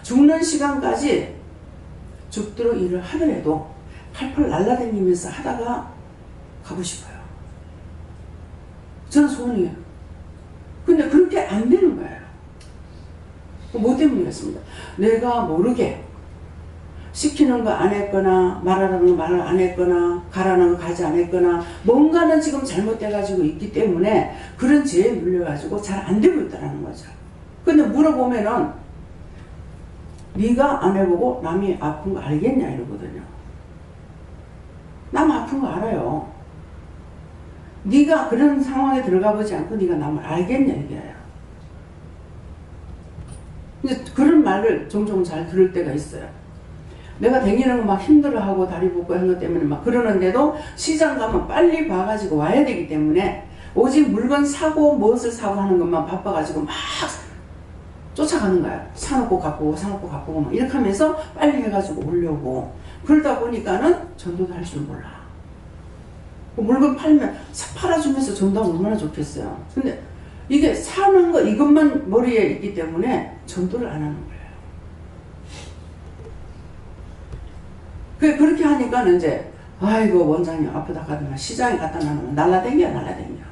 죽는 시간까지 죽도록 일을 하더라도 팔팔 날라다니면서 하다가 가고 싶어요. 저는 소원이에요. 근데 그렇게 안 되는 거예요. 뭐 때문이겠습니까? 내가 모르게 시키는 거 안 했거나 말하라는 거 말을 안 했거나 가라는 거 가지 안 했거나 뭔가는 지금 잘못돼가지고 있기 때문에 그런 죄에 눌려가지고 잘 안 되고 있다는 거죠. 근데 물어보면은 네가 안 해보고 남이 아픈 거 알겠냐 이러거든요. 남 아픈 거 알아요. 네가 그런 상황에 들어가 보지 않고 네가 남을 알겠냐 이게요. 근데 그런 말을 종종 잘 들을 때가 있어요. 내가 다니는 거 막 힘들어하고 다리 붓고 하는 것 때문에 막 그러는데도 시장 가면 빨리 봐가지고 와야 되기 때문에 오직 물건 사고 무엇을 사고 하는 것만 바빠가지고 막 쫓아가는 거야. 사놓고 갖고 오고 사놓고 갖고 오고 이렇게 하면서 빨리 해가지고 오려고. 그러다 보니까는 전도도 할 줄 몰라. 물건 팔아주면서 전도하면 얼마나 좋겠어요. 근데 이게 사는 거 이것만 머리에 있기 때문에 전도를 안 하는 거예요. 그렇게 하니까 이제 아이고 원장님 아프다 가더나 시장에 갖다 놔놓으면 날라댕겨.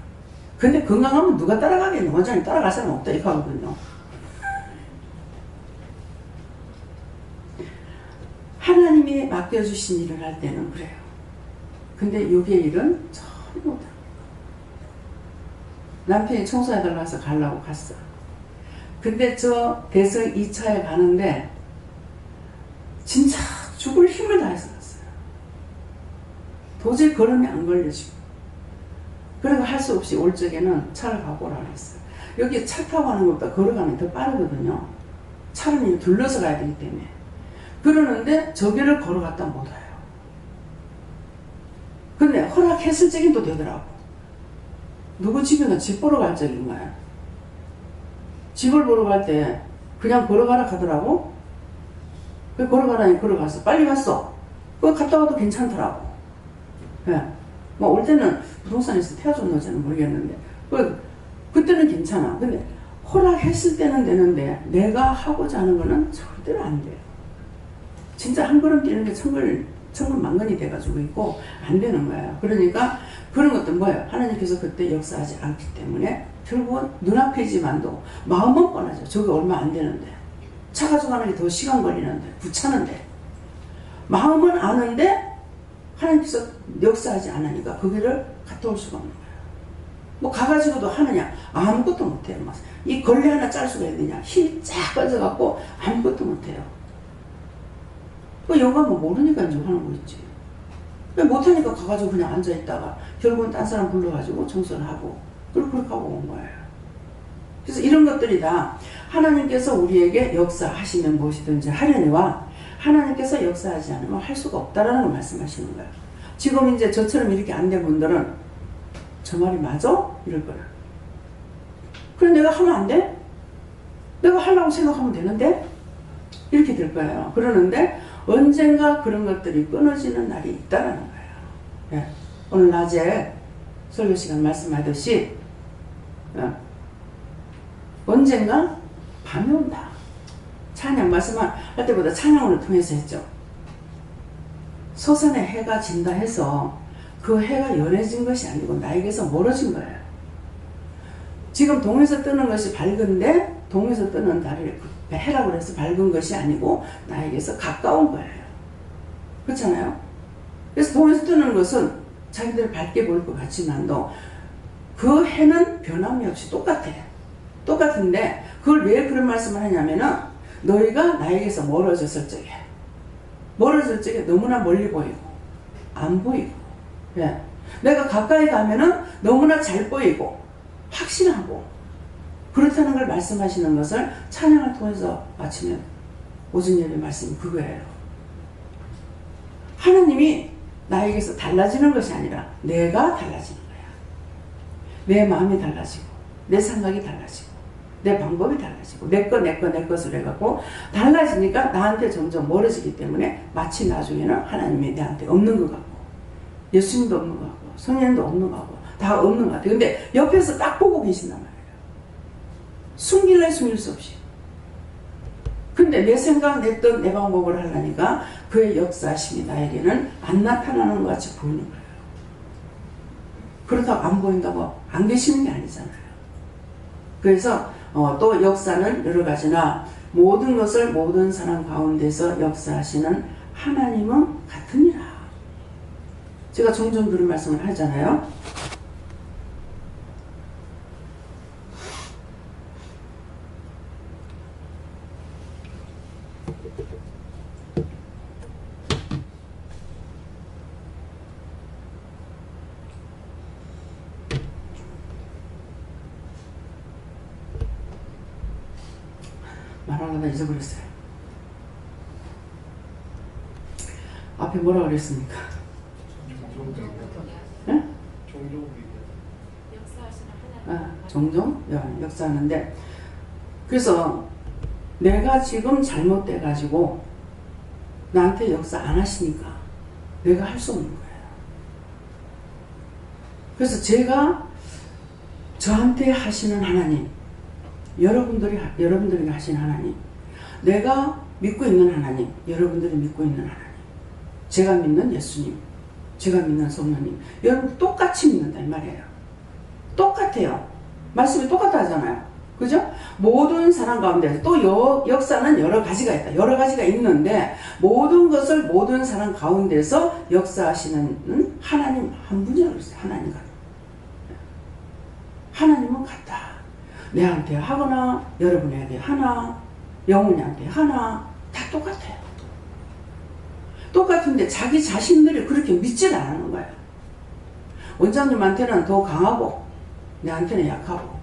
근데 건강하면 누가 따라가겠냐. 원장님 따라갈 사람 없다 이거 하거든요. 하나님이 맡겨주신 일을 할 때는 그래요. 근데 요게 일은 전혀 못합니다. 남편이 청소해달라고 해서 가려고 갔어. 근데 저 대성 2차에 가는데 진짜 죽을 힘을 다해서 갔어요. 도저히 걸음이 안 걸려지고. 그리고 할 수 없이 올 적에는 차를 갖고 오라고 했어요. 여기 차 타고 가는 것보다 걸어가면 더 빠르거든요. 차는 둘러서 가야 되기 때문에. 그러는데 저기를 걸어갔다 못 와요. 근데 허락했을 적엔 또 되더라고. 누구 집이나 집 보러 갈 적인 거야. 집을 보러 갈 때 그냥 걸어가라 하더라고. 그 걸어가라니 걸어갔어. 빨리 갔어. 그거 갔다 와도 괜찮더라고. 예. 뭐 올 때는 부동산에서 태워줬는지는 모르겠는데 그때는 괜찮아. 근데 허락했을 때는 되는데 내가 하고자 하는 거는 절대로 안 돼요. 진짜 한 걸음 뛰는데 천근만근이 돼가지고 있고 안 되는 거예요. 그러니까 그런 것도 뭐예요? 하나님께서 그때 역사하지 않기 때문에 결국은 눈앞이지만도 마음은 뻔하죠. 저게 얼마 안 되는데 차 가지고 가는 게 더 시간 걸리는데 귀찮은데 마음은 아는데 하나님께서 역사하지 않으니까 거기를 갔다 올 수가 없는 거예요. 뭐 가가지고도 하느냐? 아무것도 못해요. 이 걸레 하나 짤 수가 있느냐? 힘이 쫙 빠져갖고 아무것도 못해요. 여가 뭐 모르니까 이제 하는 거 있지. 못하니까 가가지고 그냥 앉아있다가 결국은 딴 사람 불러가지고 청소를 하고 그렇게 하고 온 거예요. 그래서 이런 것들이 다 하나님께서 우리에게 역사하시면 무엇이든지 하려니와 하나님께서 역사하지 않으면 할 수가 없다라는 걸 말씀하시는 거예요. 지금 이제 저처럼 이렇게 안 된 분들은 저 말이 맞아? 이럴 거야. 그래 내가 하면 안 돼? 내가 하려고 생각하면 되는데? 이렇게 될 거예요. 그러는데 언젠가 그런 것들이 끊어지는 날이 있다라는 거예요. 예. 오늘 낮에 설교 시간 말씀하듯이 언젠가 밤이 온다. 찬양 말씀할 때보다 찬양을 통해서 했죠. 서산에 해가 진다 해서 그 해가 연해진 것이 아니고 나에게서 멀어진 거예요. 지금 동에서 뜨는 것이 밝은데 동에서 뜨는 달을 해라고 해서 밝은 것이 아니고 나에게서 가까운 거예요. 그렇잖아요. 그래서 동에서 뜨는 것은 자기들 밝게 보일 것 같지만도 그 해는 변함이 없이 똑같아요. 똑같은데 그걸 왜 그런 말씀을 하냐면은 너희가 나에게서 멀어졌을 적에 너무나 멀리 보이고 안 보이고 예. 내가 가까이 가면은 너무나 잘 보이고 확신하고 그렇다는 걸 말씀하시는 것을 찬양을 통해서 아침에 오전 예배 말씀이 그거예요. 하나님이 나에게서 달라지는 것이 아니라 내가 달라지는 거야. 내 마음이 달라지고 내 생각이 달라지고 내 방법이 달라지고 내 것을 해갖고 달라지니까 나한테 점점 멀어지기 때문에 마치 나중에는 하나님이 내한테 없는 것 같고 예수님도 없는 것 같고 성령도 없는 것 같고 다 없는 것 같아요. 근데 옆에서 딱 보고 계신단 말이에요. 숨길래 숨길 수 없이. 근데 내 생각, 내 뜻, 내 방법을 하려니까 그의 역사심이 나에게는 안 나타나는 것 같이 보이는 거예요. 그렇다고 안 보인다고 안 계시는 게 아니잖아요. 그래서 또 역사는 여러 가지나 모든 것을 모든 사람 가운데서 역사하시는 하나님은 같으니라. 제가 종종 그런 말씀을 하잖아요. 말하려다 잊어버렸어요. 앞에 뭐라 그랬습니까? 네? 종종 역사하는데 그래서 내가 지금 잘못돼 가지고 나한테 역사 안 하시니까 내가 할 수 없는 거예요. 그래서 제가 저한테 하시는 하나님, 여러분들에게 하시는 하나님, 내가 믿고 있는 하나님, 여러분들이 믿고 있는 하나님, 제가 믿는 예수님, 제가 믿는 성령님, 여러분 똑같이 믿는다 이 말이에요. 똑같아요. 말씀이 똑같다 하잖아요. 그죠? 모든 사람 가운데 또 역사는 여러 가지가 있다. 여러 가지가 있는데 모든 것을 모든 사람 가운데서 역사하시는 하나님 한 분이라고 했어요. 하나님 같다. 하나님은 같다. 내한테 하거나 여러분에게 하나 영혼이한테 하나 다 똑같아요. 똑같은데 자기 자신들이 그렇게 믿질 않는 거예요. 원장님한테는 더 강하고 내한테는 약하고,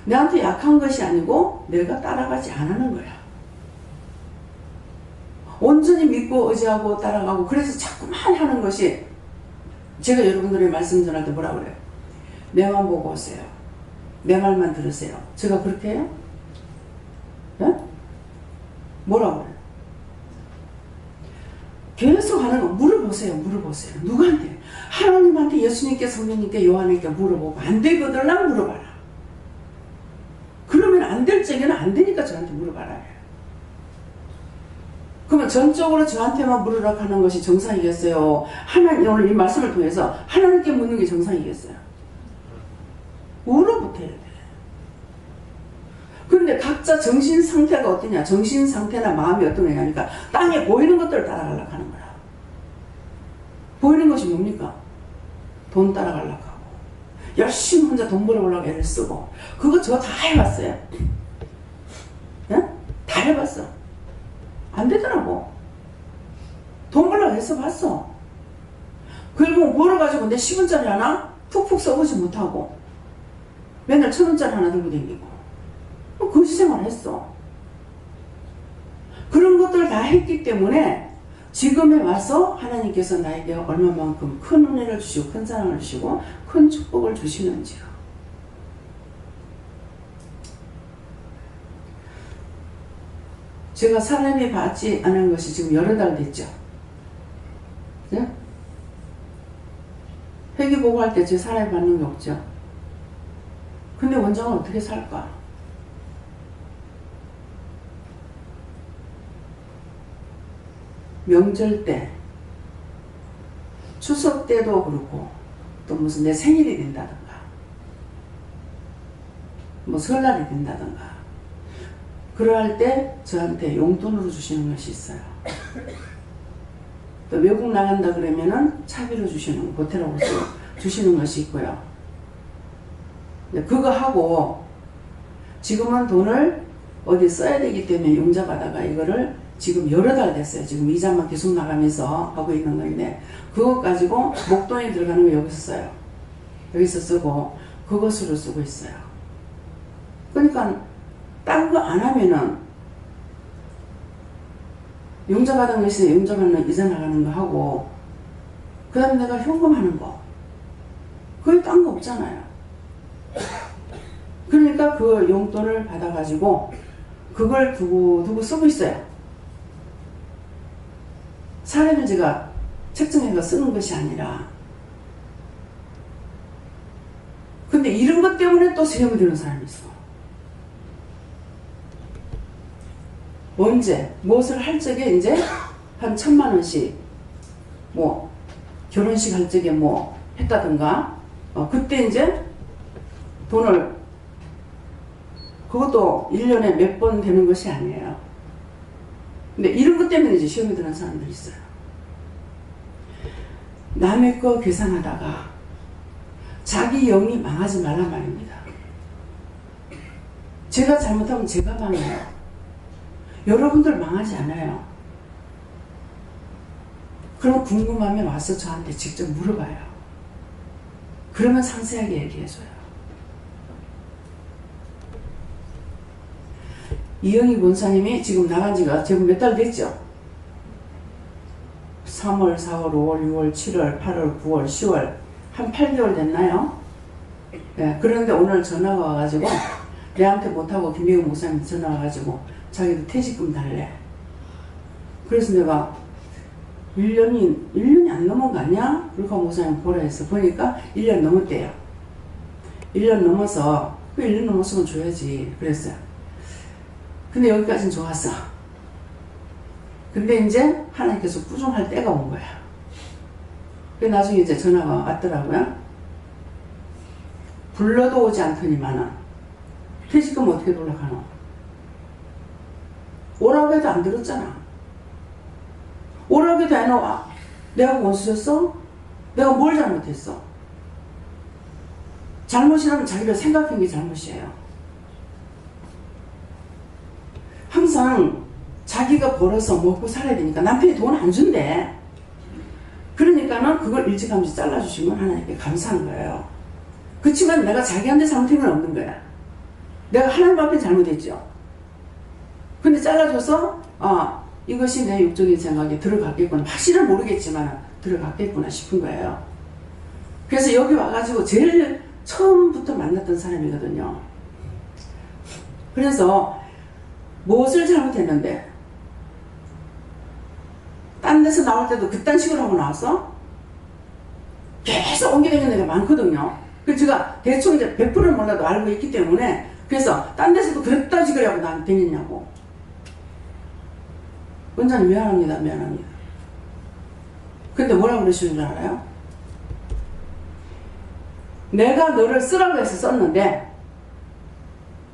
내한테 약한 것이 아니고 내가 따라가지 않는 거야. 온전히 믿고 의지하고 따라가고, 그래서 자꾸만 하는 것이, 제가 여러분들의 말씀 전할 때 뭐라 그래요? 내만 보고 오세요. 내 말만 들으세요. 제가 그렇게 해요? 네? 뭐라고 그래요? 계속 하는 거 물어보세요. 물어보세요. 누구한테? 하나님한테, 예수님께, 성령님께, 요한에게 물어보고 안 되거든 물어봐라. 그러면 안 될 적에는 안 되니까 저한테 물어봐라. 그러면 전적으로 저한테만 물으라 하는 것이 정상이겠어요? 하나님, 오늘 이 말씀을 통해서 하나님께 묻는 게 정상이겠어요? 물어부터 해야 돼. 그런데 각자 정신 상태가 어떠냐? 정신 상태나 마음이 어떤 거냐니까 땅에 보이는 것들을 따라가려고 하는 거야. 보이는 것이 뭡니까? 돈 따라가려고 하고, 열심히 혼자 돈 벌어보려고 애를 쓰고, 그거 저 다 해봤어요. 네? 다 해봤어. 안 되더라고. 돈 벌려고 해서 봤어. 그리고 벌어가지고 내 10원짜리 하나 푹푹 써보지 못하고 맨날 1000원짜리 하나 들고 다니고 거지생활 했어. 그런 것들 다 했기 때문에 지금에 와서 하나님께서 나에게 얼마만큼 큰 은혜를 주시고 큰 사랑을 주시고 큰 축복을 주시는지요. 제가 사람이 받지 않은 것이 지금 여러 달 됐죠. 네? 회계보고할 때 제 사람이 받는 게 없죠. 근데 원장은 어떻게 살까? 명절 때, 추석 때도 그렇고, 또 무슨 내 생일이 된다든가, 뭐 설날이 된다든가, 그러할 때 저한테 용돈으로 주시는 것이 있어요. 또 외국 나간다 그러면은 차비로 주시는, 보태라고 주시는 것이 있고요. 그거 하고 지금은 돈을 어디 써야 되기 때문에 융자 받아가 이거를 지금 여러 달 됐어요. 지금 이자만 계속 나가면서 하고 있는 건데, 그거 가지고 목돈이 들어가는 거 여기서 써요. 여기서 쓰고 그것으로 쓰고 있어요. 그러니까 딴 거 안 하면은 융자 받은 거 있으면 융자 받는 이자 나가는 거 하고, 그 다음에 내가 현금하는 거, 그게 딴 거 없잖아요. 그러니까 그 용돈을 받아가지고 그걸 두고 쓰고 있어요. 사람을 제가 책정해서 쓰는 것이 아니라. 근데 이런 것 때문에 또 세금이 드는 사람이 있어. 언제 무엇을 할 적에 이제 한 1000만원씩 뭐 결혼식 할 적에 뭐 했다든가, 그때 이제 돈을, 그것도 1년에 몇 번 되는 것이 아니에요. 근데 이런 것 때문에 이제 시험이 드는 사람들이 있어요. 남의 거 계산하다가 자기 영이 망하지 말란 말입니다. 제가 잘못하면 제가 망해요. 여러분들 망하지 않아요. 그럼 궁금하면 와서 저한테 직접 물어봐요. 그러면 상세하게 얘기해줘요. 이영희 본사님이 지금 나간 지가 지금 몇 달 됐죠? 3월, 4월, 5월, 6월, 7월, 8월, 9월, 10월 한 8개월 됐나요? 네, 그런데 오늘 전화가 와가지고 내한테 못하고 김미국 목사님 전화 와가지고 자기도 퇴직금 달래. 그래서 내가 1년이 안 넘은 거 아니야? 그러니까 목사님 보라 해서 보니까 1년 넘었대요. 1년 넘어서, 그 1년 넘었으면 줘야지 그랬어요. 근데 여기까지는 좋았어. 근데 이제 하나님께서 꾸중할 때가 온 거야. 그 나중에 이제 전화가 왔더라고요. 불러도 오지 않더니만은 퇴직금 어떻게 돌아가노? 오라고 해도 안 들었잖아. 오라고 해도 안 와. 내가 원수였어? 내가 뭘 잘못했어? 잘못이라면 자기가 생각한 게 잘못이에요. 항상 자기가 벌어서 먹고 살아야 되니까 남편이 돈 안 준대. 그러니까는 그걸 일찌감치 잘라주시면 하나님께 감사한 거예요. 그렇지만 내가 자기한테 잘못한 건 없는 거야. 내가 하나님 앞에 잘못했죠. 근데 잘라줘서 이것이 내 육적인 생각에 들어갔겠구나. 확실은 모르겠지만 들어갔겠구나 싶은 거예요. 그래서 여기 와가지고 제일 처음부터 만났던 사람이거든요. 그래서 무엇을 잘못했는데 딴 데서 나올 때도 그딴 식으로 하고 나왔어? 계속 옮겨다니는 데가 많거든요. 그래서 제가 대충 이제 100%는 몰라도 알고 있기 때문에 그래서 딴 데서도 그랬다 식으로 하고 다녔냐고. 원장님 미안합니다. 미안합니다. 근데 뭐라고 그러시는 줄 알아요? 내가 너를 쓰라고 해서 썼는데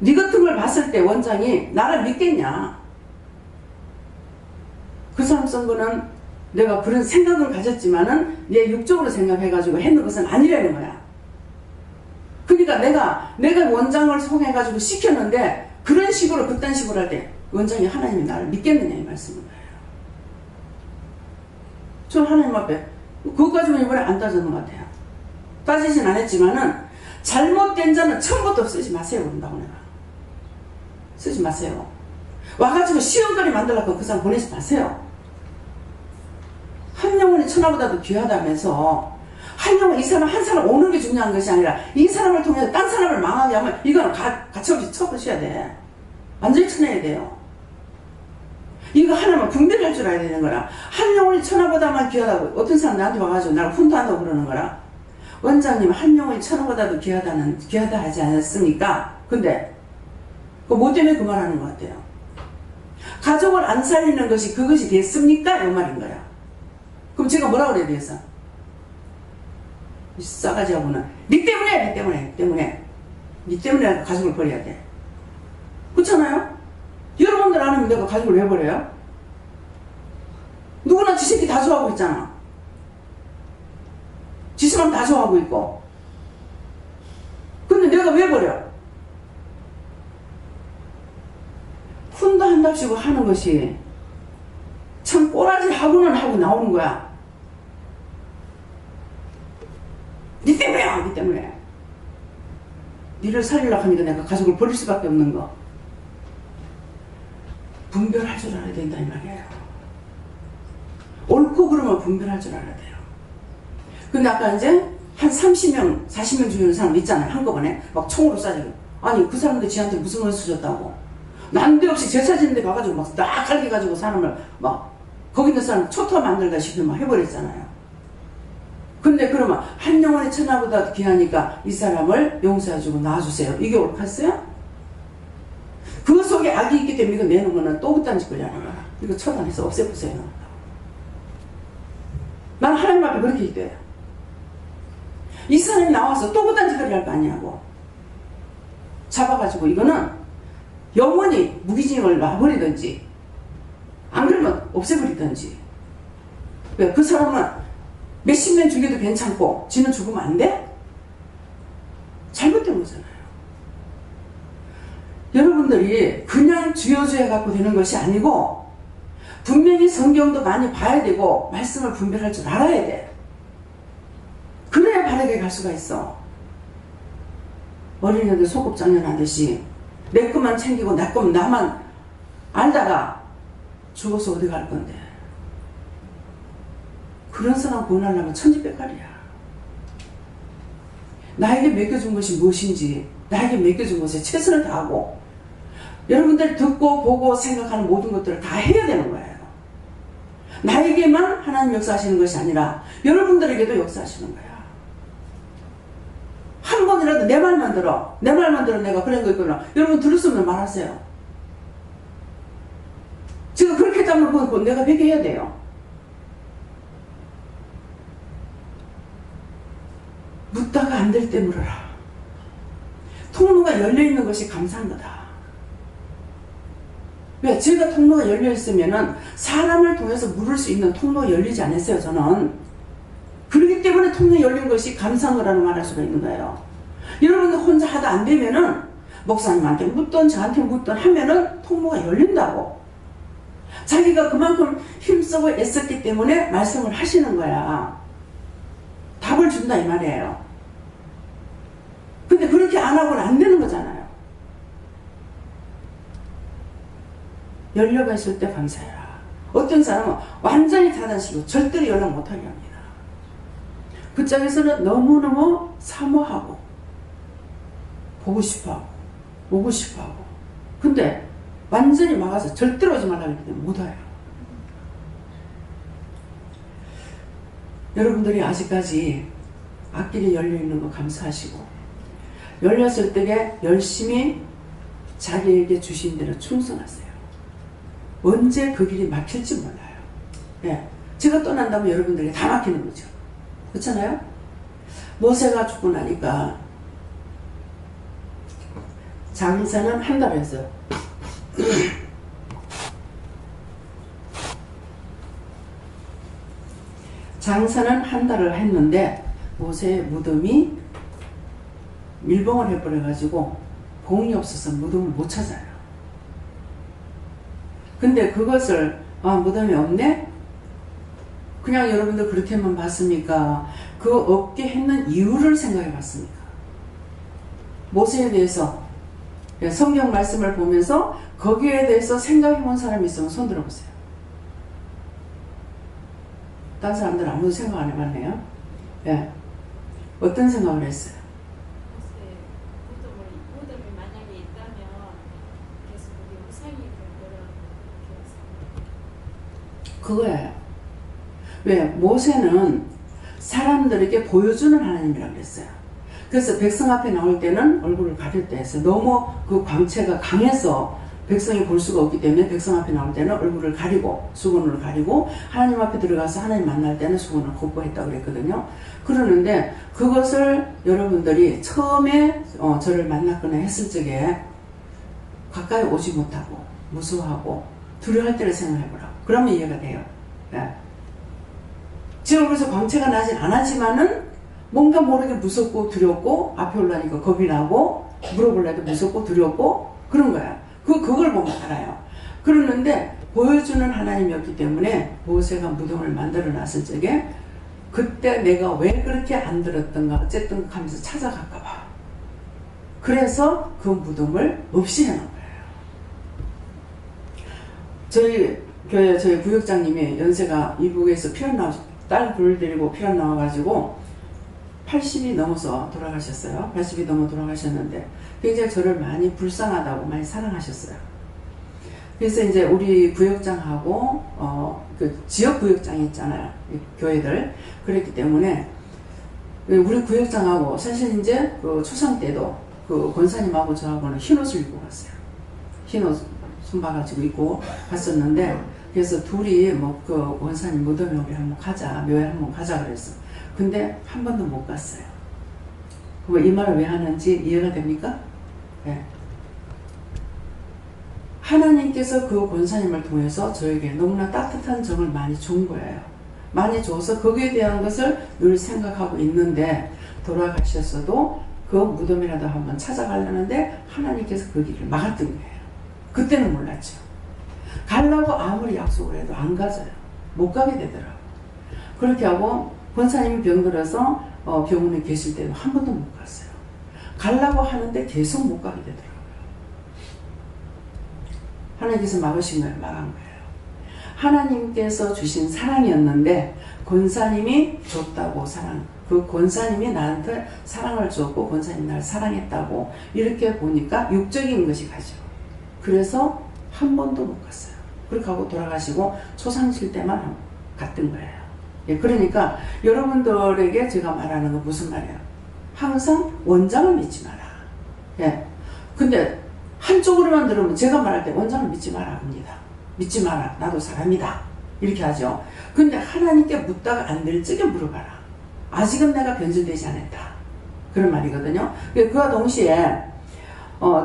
네 같은 걸 봤을 때 원장이 나를 믿겠냐? 그 사람 쓴 거는 내가 그런 생각을 가졌지만은 내 육적으로 생각해가지고 했는 것은 아니라는 거야. 그러니까 내가 원장을 송해가지고 시켰는데 그런 식으로 그딴 식으로 할 때 원장이 하나님이 나를 믿겠느냐 이 말씀인 거예요. 저는 하나님 앞에 그것까지는 이번에 안 따졌는 것 같아요. 따지진 않았지만은 잘못된 자는 처음부터 쓰지 마세요 그런다고 내가. 쓰지 마세요. 와가지고 시험거리 만들라고 그 사람 보내지 마세요. 한 영혼이 천하보다도 귀하다면서 한 영혼 이 사람 한 사람 오는 게 중요한 것이 아니라 이 사람을 통해서 딴 사람을 망하게 하면 이거는 가차없이 쳐보셔야 돼. 완전히 쳐내야 돼요. 이거 하나만 분별할 줄 알아야 되는 거라. 한 영혼이 천하보다만 귀하다고 어떤 사람 나한테 와가지고 나를 훈도한다고 그러는 거라. 원장님 한 영혼이 천하보다도 귀하다 하지 않았습니까? 근데 뭐 때문에 그 말하는 것 같아요? 가족을 안 살리는 것이 그것이 됐습니까? 이 말인 거야. 그럼 제가 뭐라 그래야 되겠어? 이 싸가지하고는 니 때문에 가족을 버려야 돼. 그렇잖아요? 여러분들 안 하면 내가 가족을 왜 버려요? 누구나 지 새끼 다 좋아하고 있잖아. 지 사람 다 좋아하고 있고. 근데 내가 왜 버려? 훈다한답시고 하는 것이 참 꼬라지 하고는 하고 나오는 거야. 니 때문이야, 니 때문에. 니를 살리려고 하니까 내가 가족을 버릴 수밖에 없는 거. 분별할 줄 알아야 된다 이 말이에요. 옳고 그름을 분별할 줄 알아야 돼요. 근데 아까 이제 한 30명, 40명 죽이는 사람 있잖아요. 한꺼번에 막 총으로 쏴주고. 아니 그 사람들 지한테 무슨 원수 줬다고. 난데없이 제사 지는데 가가지고 막 딱 갈겨가지고 사람을 막 거기 있는 사람 초토화 만들다시피 막 해버렸잖아요. 근데 그러면 한 영혼의 천하보다 귀하니까 이 사람을 용서해주고 놔주세요. 이게 옳겠어요? 그 속에 악이 있기 때문에 이거 내는 거는 또 그딴 짓 걸려는 거야. 이거 처단해서 없애보세요. 나는 하나님 앞에 그렇게 기도해요. 이 사람이 나와서 또 그딴 짓거리 할 거 아니냐고. 잡아가지고 이거는 영원히 무기징역을 놔버리든지 안 그러면 없애버리든지. 왜? 그 사람은 몇십 년 죽여도 괜찮고 지는 죽으면 안 돼? 잘못된 거잖아요. 여러분들이 그냥 주여주여 갖고 되는 것이 아니고 분명히 성경도 많이 봐야 되고 말씀을 분별할 줄 알아야 돼. 그래야 바르게 갈 수가 있어. 어린애들 소꿉장년 하듯이 내 것만 챙기고 내 것만 나만 알다가 죽어서 어디 갈 건데. 그런 사람 구원하려면 천지백갈이야. 나에게 맡겨준 것이 무엇인지 나에게 맡겨준 것에 최선을 다하고 여러분들 듣고 보고 생각하는 모든 것들을 다 해야 되는 거예요. 나에게만 하나님 역사하시는 것이 아니라 여러분들에게도 역사하시는 거야. 한 번이라도 내 말만 들어. 내 말만 들어 내가 그런 거 있구나. 여러분 들었으면 말하세요. 지금 그렇게 했다면 그건 내가 회개해야 돼요. 묻다가 안 될 때 물어라. 통로가 열려있는 것이 감사한 거다. 왜? 제가 통로가 열려있으면은 사람을 통해서 물을 수 있는 통로가 열리지 않았어요, 저는. 그렇기 때문에 통로가 열린 것이 감사한 거라는 말할 수가 있는 거예요. 여러분들 혼자 하다 안 되면은 목사님한테 묻던 저한테 묻던 하면은 통로가 열린다고. 자기가 그만큼 힘쓰고 애썼기 때문에 말씀을 하시는 거야. 답을 준다 이 말이에요. 근데 그렇게 안 하고는 안 되는 거잖아요. 연료가 있을 때 감사해라. 어떤 사람은 완전히 닫아시고 절대로 연락 못하게 합니다. 그 짝에서는 너무너무 사모하고 보고 싶어하고 오고 싶어하고, 근데 완전히 막아서 절대로 오지 말라고 했기 때문에 못 와요. 여러분들이 아직까지 앞길이 열려있는 거 감사하시고, 열렸을 때에 열심히 자기에게 주신 대로 충성하세요. 언제 그 길이 막힐지 몰라요. 예. 제가 떠난다면 여러분들에게 다 막히는 거죠. 그렇잖아요? 모세가 죽고 나니까 장사는 한 달 했어요. 장사는 한 달을 했는데 모세의 무덤이 밀봉을 해버려가지고 봉이 없어서 무덤을 못 찾아요. 근데 그것을 무덤이 없네? 그냥 여러분들 그렇게만 봤습니까? 그 없게 했는 이유를 생각해 봤습니까? 모세에 대해서 성경 말씀을 보면서 거기에 대해서 생각해 본 사람이 있으면 손 들어보세요. 다른 사람들은 아무도 생각 안 해봤네요. 예. 어떤 생각을 했어요?
무덤이 만약에 있다면 계속 우리 우상이
그거예요. 왜? 모세는 사람들에게 보여주는 하나님이라고 그랬어요. 그래서 백성 앞에 나올 때는 얼굴을 가릴 때 했어요. 너무 그 광채가 강해서 백성이 볼 수가 없기 때문에 백성 앞에 나올 때는 얼굴을 가리고 수건으로 가리고, 하나님 앞에 들어가서 하나님 만날 때는 수건을 걷고 했다고 그랬거든요. 그러는데 그것을 여러분들이 처음에 저를 만났거나 했을 적에 가까이 오지 못하고 무서워하고 두려워할 때를 생각해보라고. 그러면 이해가 돼요. 네. 지금 그래서 광채가 나진 않았지만은 뭔가 모르게 무섭고 두렵고, 앞에 올라니까 겁이 나고, 물어보려도 무섭고 두렵고 그런 거야. 그걸 보면 알아요. 그러는데 보여주는 하나님이었기 때문에 모세가 무덤을 만들어 놨을 적에 그때 내가 왜 그렇게 안 들었던가 어쨌든 하면서 찾아갈까 봐. 그래서 그 무덤을 없이 해놓은 거예요. 저희 교회 저희 부역장님이 연세가 이북에서 피난 나와서 딸 둘 데리고 피난 나와가지고 80이 넘어서 돌아가셨어요. 80이 넘어 돌아가셨는데 굉장히 저를 많이 불쌍하다고 많이 사랑하셨어요. 그래서 이제 우리 구역장하고 그 지역 구역장이 있잖아요. 교회들. 그랬기 때문에 우리 구역장하고 사실 이제 그 초상 때도 그 권사님하고 저하고는 흰옷을 입고 갔어요. 흰옷 손봐가지고 입고 갔었는데, 그래서 둘이 뭐 그 권사님 무덤에 우리 한번 가자, 묘에 한번 가자 그랬어. 근데 한 번도 못 갔어요. 이 말을 왜 하는지 이해가 됩니까? 네. 하나님께서 그 권사님을 통해서 저에게 너무나 따뜻한 정을 많이 준 거예요. 많이 줘서 거기에 대한 것을 늘 생각하고 있는데, 돌아가셨어도 그 무덤이라도 한번 찾아가려는데 하나님께서 그 길을 막았던 거예요. 그때는 몰랐죠. 가려고 아무리 약속을 해도 안 가져요. 못 가게 되더라고요. 그렇게 하고 권사님이 병들어서 병원에 계실 때도 한 번도 못 갔어요. 가려고 하는데 계속 못 가게 되더라고요. 하나님께서 막으신 거예요. 막은 거예요. 하나님께서 주신 사랑이었는데 권사님이 줬다고 그 권사님이 나한테 사랑을 줬고 권사님이 나를 사랑했다고 이렇게 보니까 육적인 것이 가죠. 그래서 한 번도 못 갔어요. 그렇게 하고 돌아가시고 초상칠 때만 갔던 거예요. 예, 그러니까 여러분들에게 제가 말하는 건 무슨 말이에요? 항상 원장을 믿지 마라. 예. 근데 한쪽으로만 들으면 제가 말할 때 원장을 믿지 마라 합니다. 믿지 마라. 나도 사람이다. 이렇게 하죠. 근데 하나님께 묻다가 안 될 적에 물어봐라. 아직은 내가 변질되지 않았다. 그런 말이거든요. 그와 동시에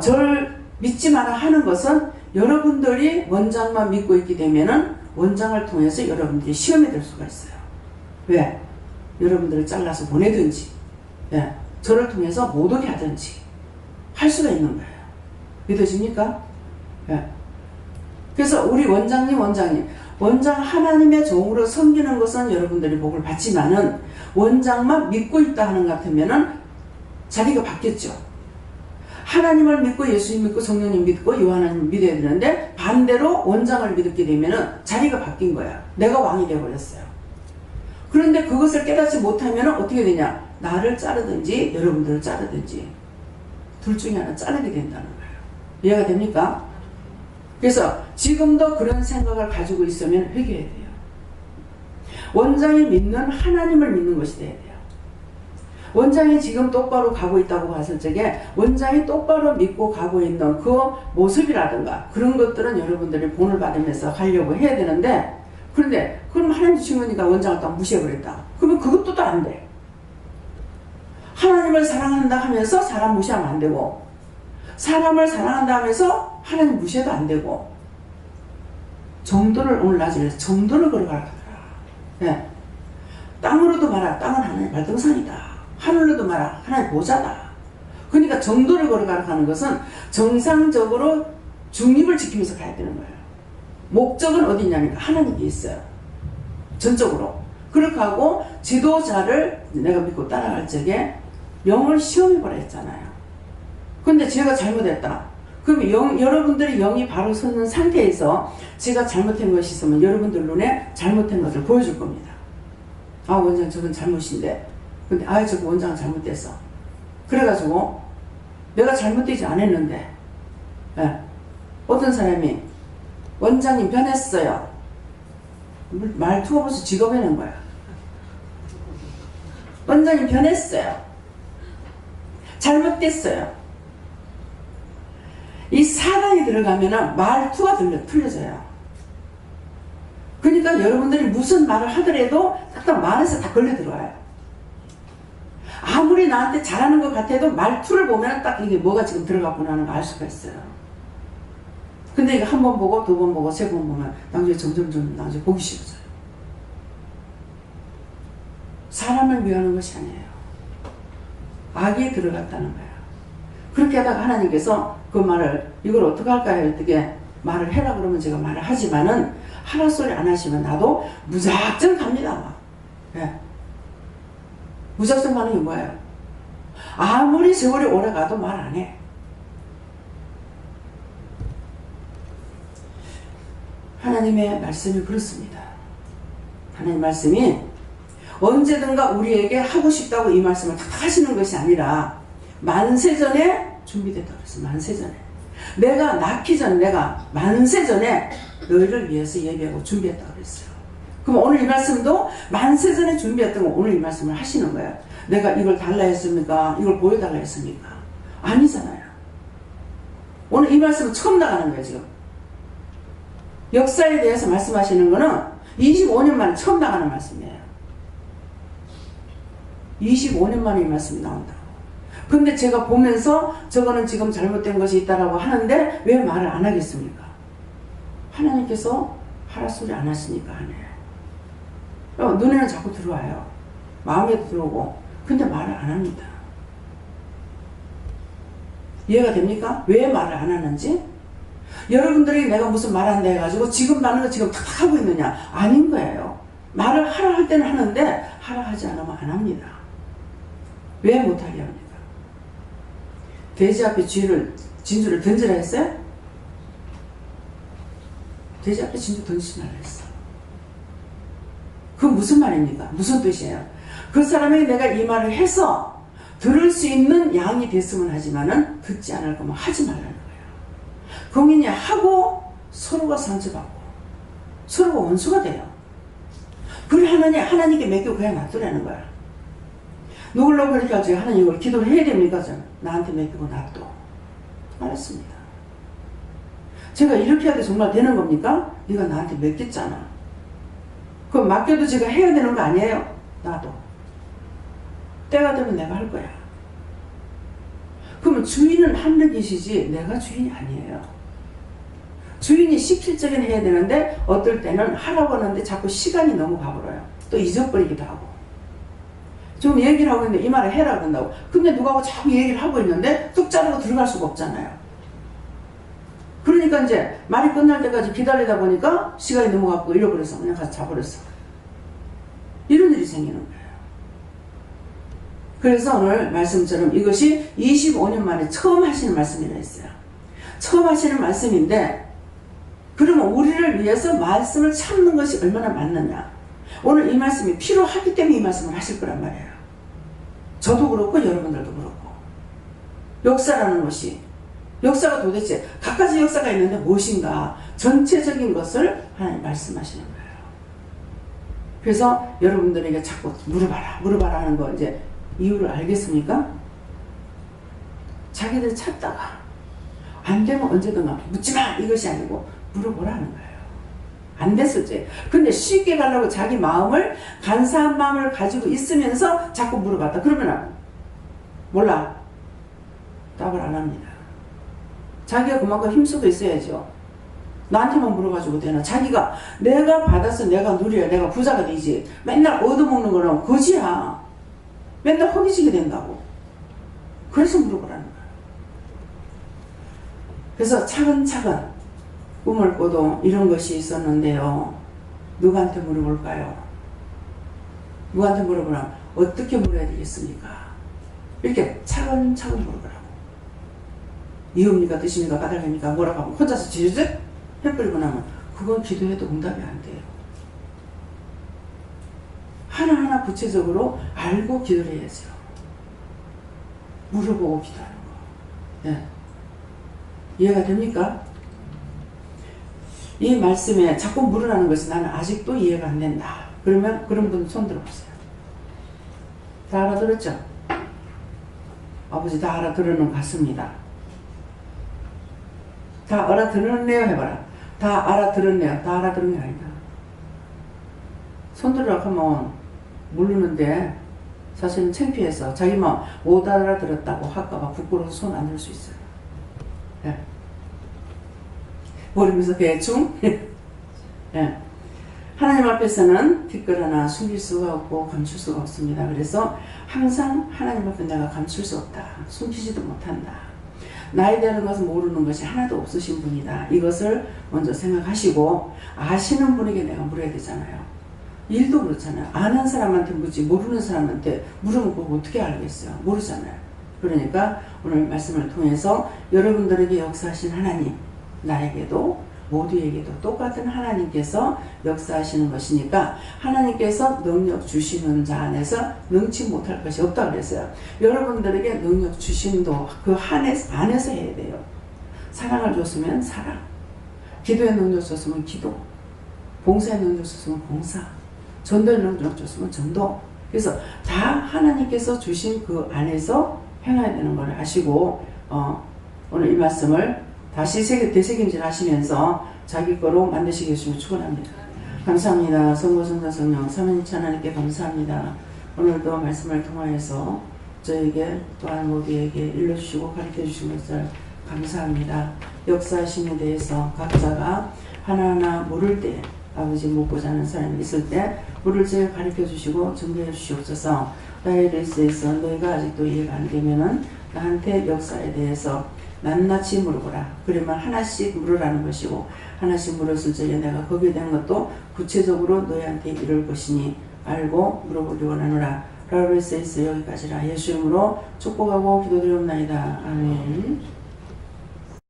저를 믿지 마라 하는 것은 여러분들이 원장만 믿고 있게 되면은 원장을 통해서 여러분들이 시험에 들 수가 있어요. 왜? 여러분들을 잘라서 보내든지, 예. 저를 통해서 못 오게 하든지 할 수가 있는 거예요. 믿어집니까? 예. 그래서 우리 원장 하나님의 종으로 섬기는 것은 여러분들이 복을 받지만은 원장만 믿고 있다 하는 것 같으면은 자리가 바뀌었죠. 하나님을 믿고 예수님 믿고 성령님 믿고 요한님 믿어야 되는데 반대로 원장을 믿게 되면은 자리가 바뀐 거야. 내가 왕이 되어버렸어요. 그런데 그것을 깨닫지 못하면은 어떻게 되냐? 나를 자르든지 여러분들을 자르든지 둘 중에 하나 자르게 된다는 거예요. 이해가 됩니까? 그래서 지금도 그런 생각을 가지고 있으면 회개해야 돼요. 원장이 믿는 하나님을 믿는 것이 돼야 돼요. 원장이 지금 똑바로 가고 있다고 봤을 적에 원장이 똑바로 믿고 가고 있는 그 모습이라든가 그런 것들은 여러분들이 본을 받으면서 가려고 해야 되는데, 그런데 그럼 하나님 주신 거니까 원장을 딱 무시해버렸다. 그러면 그것도 또 안 돼. 하나님을 사랑한다 하면서 사람 무시하면 안 되고, 사람을 사랑한다 하면서 하나님 무시해도 안 되고, 정도를 오늘 나중에 정도를 걸어가라 하더라. 네. 땅으로도 말아 땅은 하나님 발등상이다. 하늘로도 말아 하나님 보좌다. 그러니까 정도를 걸어가라 하는 것은 정상적으로 중립을 지키면서 가야 되는 거예요. 목적은 어디 있냐니까 하나님이 있어요. 전적으로. 그렇게 하고 지도자를 내가 믿고 따라갈 적에 영을 시험해보라 했잖아요. 근데 제가 잘못했다. 그럼 여러분들이 영이 바로 섰는 상태에서 제가 잘못한 것이 있으면 여러분들 눈에 잘못한 것을 보여줄 겁니다. 아, 원장 저건 잘못인데. 근데 저거 원장은 잘못됐어. 그래가지고 내가 잘못되지 않았는데, 예. 어떤 사람이 원장님 변했어요. 말투가 벌써 직업해낸 거야. 원장님 변했어요. 잘못됐어요. 이 사단이 들어가면 말투가 틀려져요. 그러니까 여러분들이 무슨 말을 하더라도 딱 말에서 다 걸려 들어와요. 아무리 나한테 잘하는 것 같아도 말투를 보면 딱 이게 뭐가 지금 들어갔구나 하는 거 알 수가 있어요. 근데 이거 한 번 보고 두 번 보고 세 번 보면 나중에 점점 나중에 보기 싫어져요. 사람을 위하는 것이 아니에요. 악이 들어갔다는 거예요. 그렇게 하다가 하나님께서 그 말을 이걸 어떻게 할까요? 어떻게 말을 해라 그러면 제가 말을 하지만은 하라 소리 안 하시면 나도 무작정 갑니다. 막. 네. 무작정 가는 게 뭐예요? 아무리 세월이 오래가도 말 안 해. 하나님의 말씀이 그렇습니다. 하나님 말씀이 언제든가 우리에게 하고 싶다고 이 말씀을 다 하시는 것이 아니라 만세전에 준비됐다고 그랬어요. 만세전에. 내가 낳기 전에, 내가 만세전에 너희를 위해서 예비하고 준비했다고 그랬어요. 그럼 오늘 이 말씀도 만세전에 준비했던 거 오늘 이 말씀을 하시는 거예요. 내가 이걸 달라 했습니까? 이걸 보여달라 했습니까? 아니잖아요. 오늘 이 말씀은 처음 나가는 거예요, 지금. 역사에 대해서 말씀하시는 거는 25년 만에 처음 나가는 말씀이에요. 25년 만에 이 말씀이 나온다고. 근데 제가 보면서 저거는 지금 잘못된 것이 있다라고 하는데 왜 말을 안 하겠습니까? 하나님께서 하라 소리 안 하시니까 안 해요. 눈에는 자꾸 들어와요. 마음에도 들어오고. 근데 말을 안 합니다. 이해가 됩니까? 왜 말을 안 하는지? 여러분들이 내가 무슨 말 한다 해가지고 지금 나는 거 지금 다 하고 있느냐? 아닌 거예요. 말을 하라 할 때는 하는데 하라 하지 않으면 안 합니다. 왜 못하게 합니까? 돼지 앞에 진주를 던지라 했어요? 돼지 앞에 진주 던지지 말라 했어. 그건 무슨 말입니까? 무슨 뜻이에요? 그 사람에게 내가 이 말을 해서 들을 수 있는 양이 됐으면 하지만은 듣지 않을 거면 하지 말라는 거예요. 공인이 하고 서로가 상처받고 서로가 원수가 돼요. 그걸 하나님께 맡기고 그냥 놔두라는 거야. 누굴로 그렇게 하죠? 하나님 이걸 기도를 해야 됩니까? 나한테 맡기고 놔둬. 알았습니다. 제가 이렇게 해야 돼 정말 되는 겁니까? 네가 나한테 맡겼잖아. 그럼 맡겨도 제가 해야 되는 거 아니에요? 나도. 때가 되면 내가 할 거야. 그러면 주인은 하는 계시지 내가 주인이 아니에요. 주인이 실질적인 해야 되는데 어떨 때는 하라고 하는데 자꾸 시간이 너무 가버려요. 또 잊어버리기도 하고. 지금 얘기를 하고 있는데 이 말을 해라 그런다고. 근데 누가 자꾸 얘기를 하고 있는데 뚝 자르고 들어갈 수가 없잖아요. 그러니까 이제 말이 끝날 때까지 기다리다 보니까 시간이 넘어가고 잃어버려서 그냥 가서 자버렸어. 이런 일이 생기는 거예요. 그래서 오늘 말씀처럼 이것이 25년 만에 처음 하시는 말씀이라 했어요. 처음 하시는 말씀인데 그러면 우리를 위해서 말씀을 참는 것이 얼마나 맞느냐. 오늘 이 말씀이 필요하기 때문에 이 말씀을 하실 거란 말이에요. 저도 그렇고 여러분들도 그렇고. 역사라는 것이 역사가 도대체 각가지 역사가 있는데 무엇인가 전체적인 것을 하나님 말씀하시는 거예요. 그래서 여러분들에게 자꾸 물어봐라 하는 거 이제 이유를 알겠습니까? 자기들 찾다가 안 되면 언제든가 묻지마 이것이 아니고 물어보라는 거예요. 안 됐었지. 근데 쉽게 가려고 자기 마음을 간사한 마음을 가지고 있으면서 자꾸 물어봤다. 그러면 몰라. 답을 안 합니다. 자기가 그만큼 힘쓰고 있어야죠. 나한테만 물어가지고 되나. 자기가 내가 받아서 내가 누려야 내가 부자가 되지. 맨날 얻어먹는 거는 거지야. 맨날 허기지게 된다고. 그래서 물어보라는 거예요. 그래서 차근차근 꿈을 꿔도 이런 것이 있었는데요. 누구한테 물어볼까요? 누구한테 물어보라면 어떻게 물어야 되겠습니까? 이렇게 차근차근 물어보라고. 이유입니까? 뜻입니까? 까닭입니까? 뭐라고 하고 혼자서 지르듯 해버리고 나면 그건 기도해도 응답이 안 돼요. 하나하나 구체적으로 알고 기도를 해야죠. 물어보고 기도하는 거. 네. 이해가 됩니까? 이 말씀에 자꾸 물으라는 것이 나는 아직도 이해가 안 된다. 그러면 그런 분 손 들어보세요. 다 알아들었죠? 아버지 다 알아들은 것 같습니다. 다 알아들었네요 해봐라. 다 알아들었네요. 다 알아들은 게 아니다. 손 들으라고 하면 모르는데 사실은 창피해서 자기만 못 알아들었다고 할까봐 부끄러워서 손 안 들 수 있어요. 네. 모르면서 대충 네. 하나님 앞에서는 뒷걸하나 숨길 수가 없고 감출 수가 없습니다. 그래서 항상 하나님 앞에 내가 감출 수 없다. 숨기지도 못한다. 나에 대한 것을 모르는 것이 하나도 없으신 분이다. 이것을 먼저 생각하시고 아시는 분에게 내가 물어야 되잖아요. 일도 그렇잖아요. 아는 사람한테 묻지 모르는 사람한테 물으면 그거 어떻게 알겠어요. 모르잖아요. 그러니까 오늘 말씀을 통해서 여러분들에게 역사하신 하나님, 나에게도 모두에게도 똑같은 하나님께서 역사하시는 것이니까 하나님께서 능력 주시는 자 안에서 능치 못할 것이 없다 그랬어요. 여러분들에게 능력 주심도 그 안에서 해야 돼요. 사랑을 줬으면 사랑, 기도의 능력 줬으면 기도, 봉사의 능력 줬으면 봉사, 전도의 능력 줬으면 전도. 그래서 다 하나님께서 주신 그 안에서 행해야 되는 걸 아시고 오늘 이 말씀을 다시 되새김질 하시면서 자기 거로 만드시게 해주시면 축원합니다. 감사합니다. 성부 성자 성령 삼위일체 하나님께 감사합니다. 오늘도 말씀을 통하여서 저에게 또한 모두에게 일러주시고 가르쳐주신 것을 감사합니다. 역사하심에 대해서 각자가 하나하나 모를 때 아버지 묻고자 하는 사람이 있을 때 물을 제일 가르쳐주시고 정리해 주시옵소서. 나의 레스에서 너희가 아직도 이해가 안 되면은 나한테 역사에 대해서 낱낱이 물어보라. 그러면 하나씩 물으라는 것이고 하나씩 물었을 적에 내가 거기에 대한 것도 구체적으로 너희한테 이룰 것이니 알고 물어보기 원하노라. 라고 했어 여기까지라. 예수 이름으로 축복하고 기도드리옵나이다. 아멘.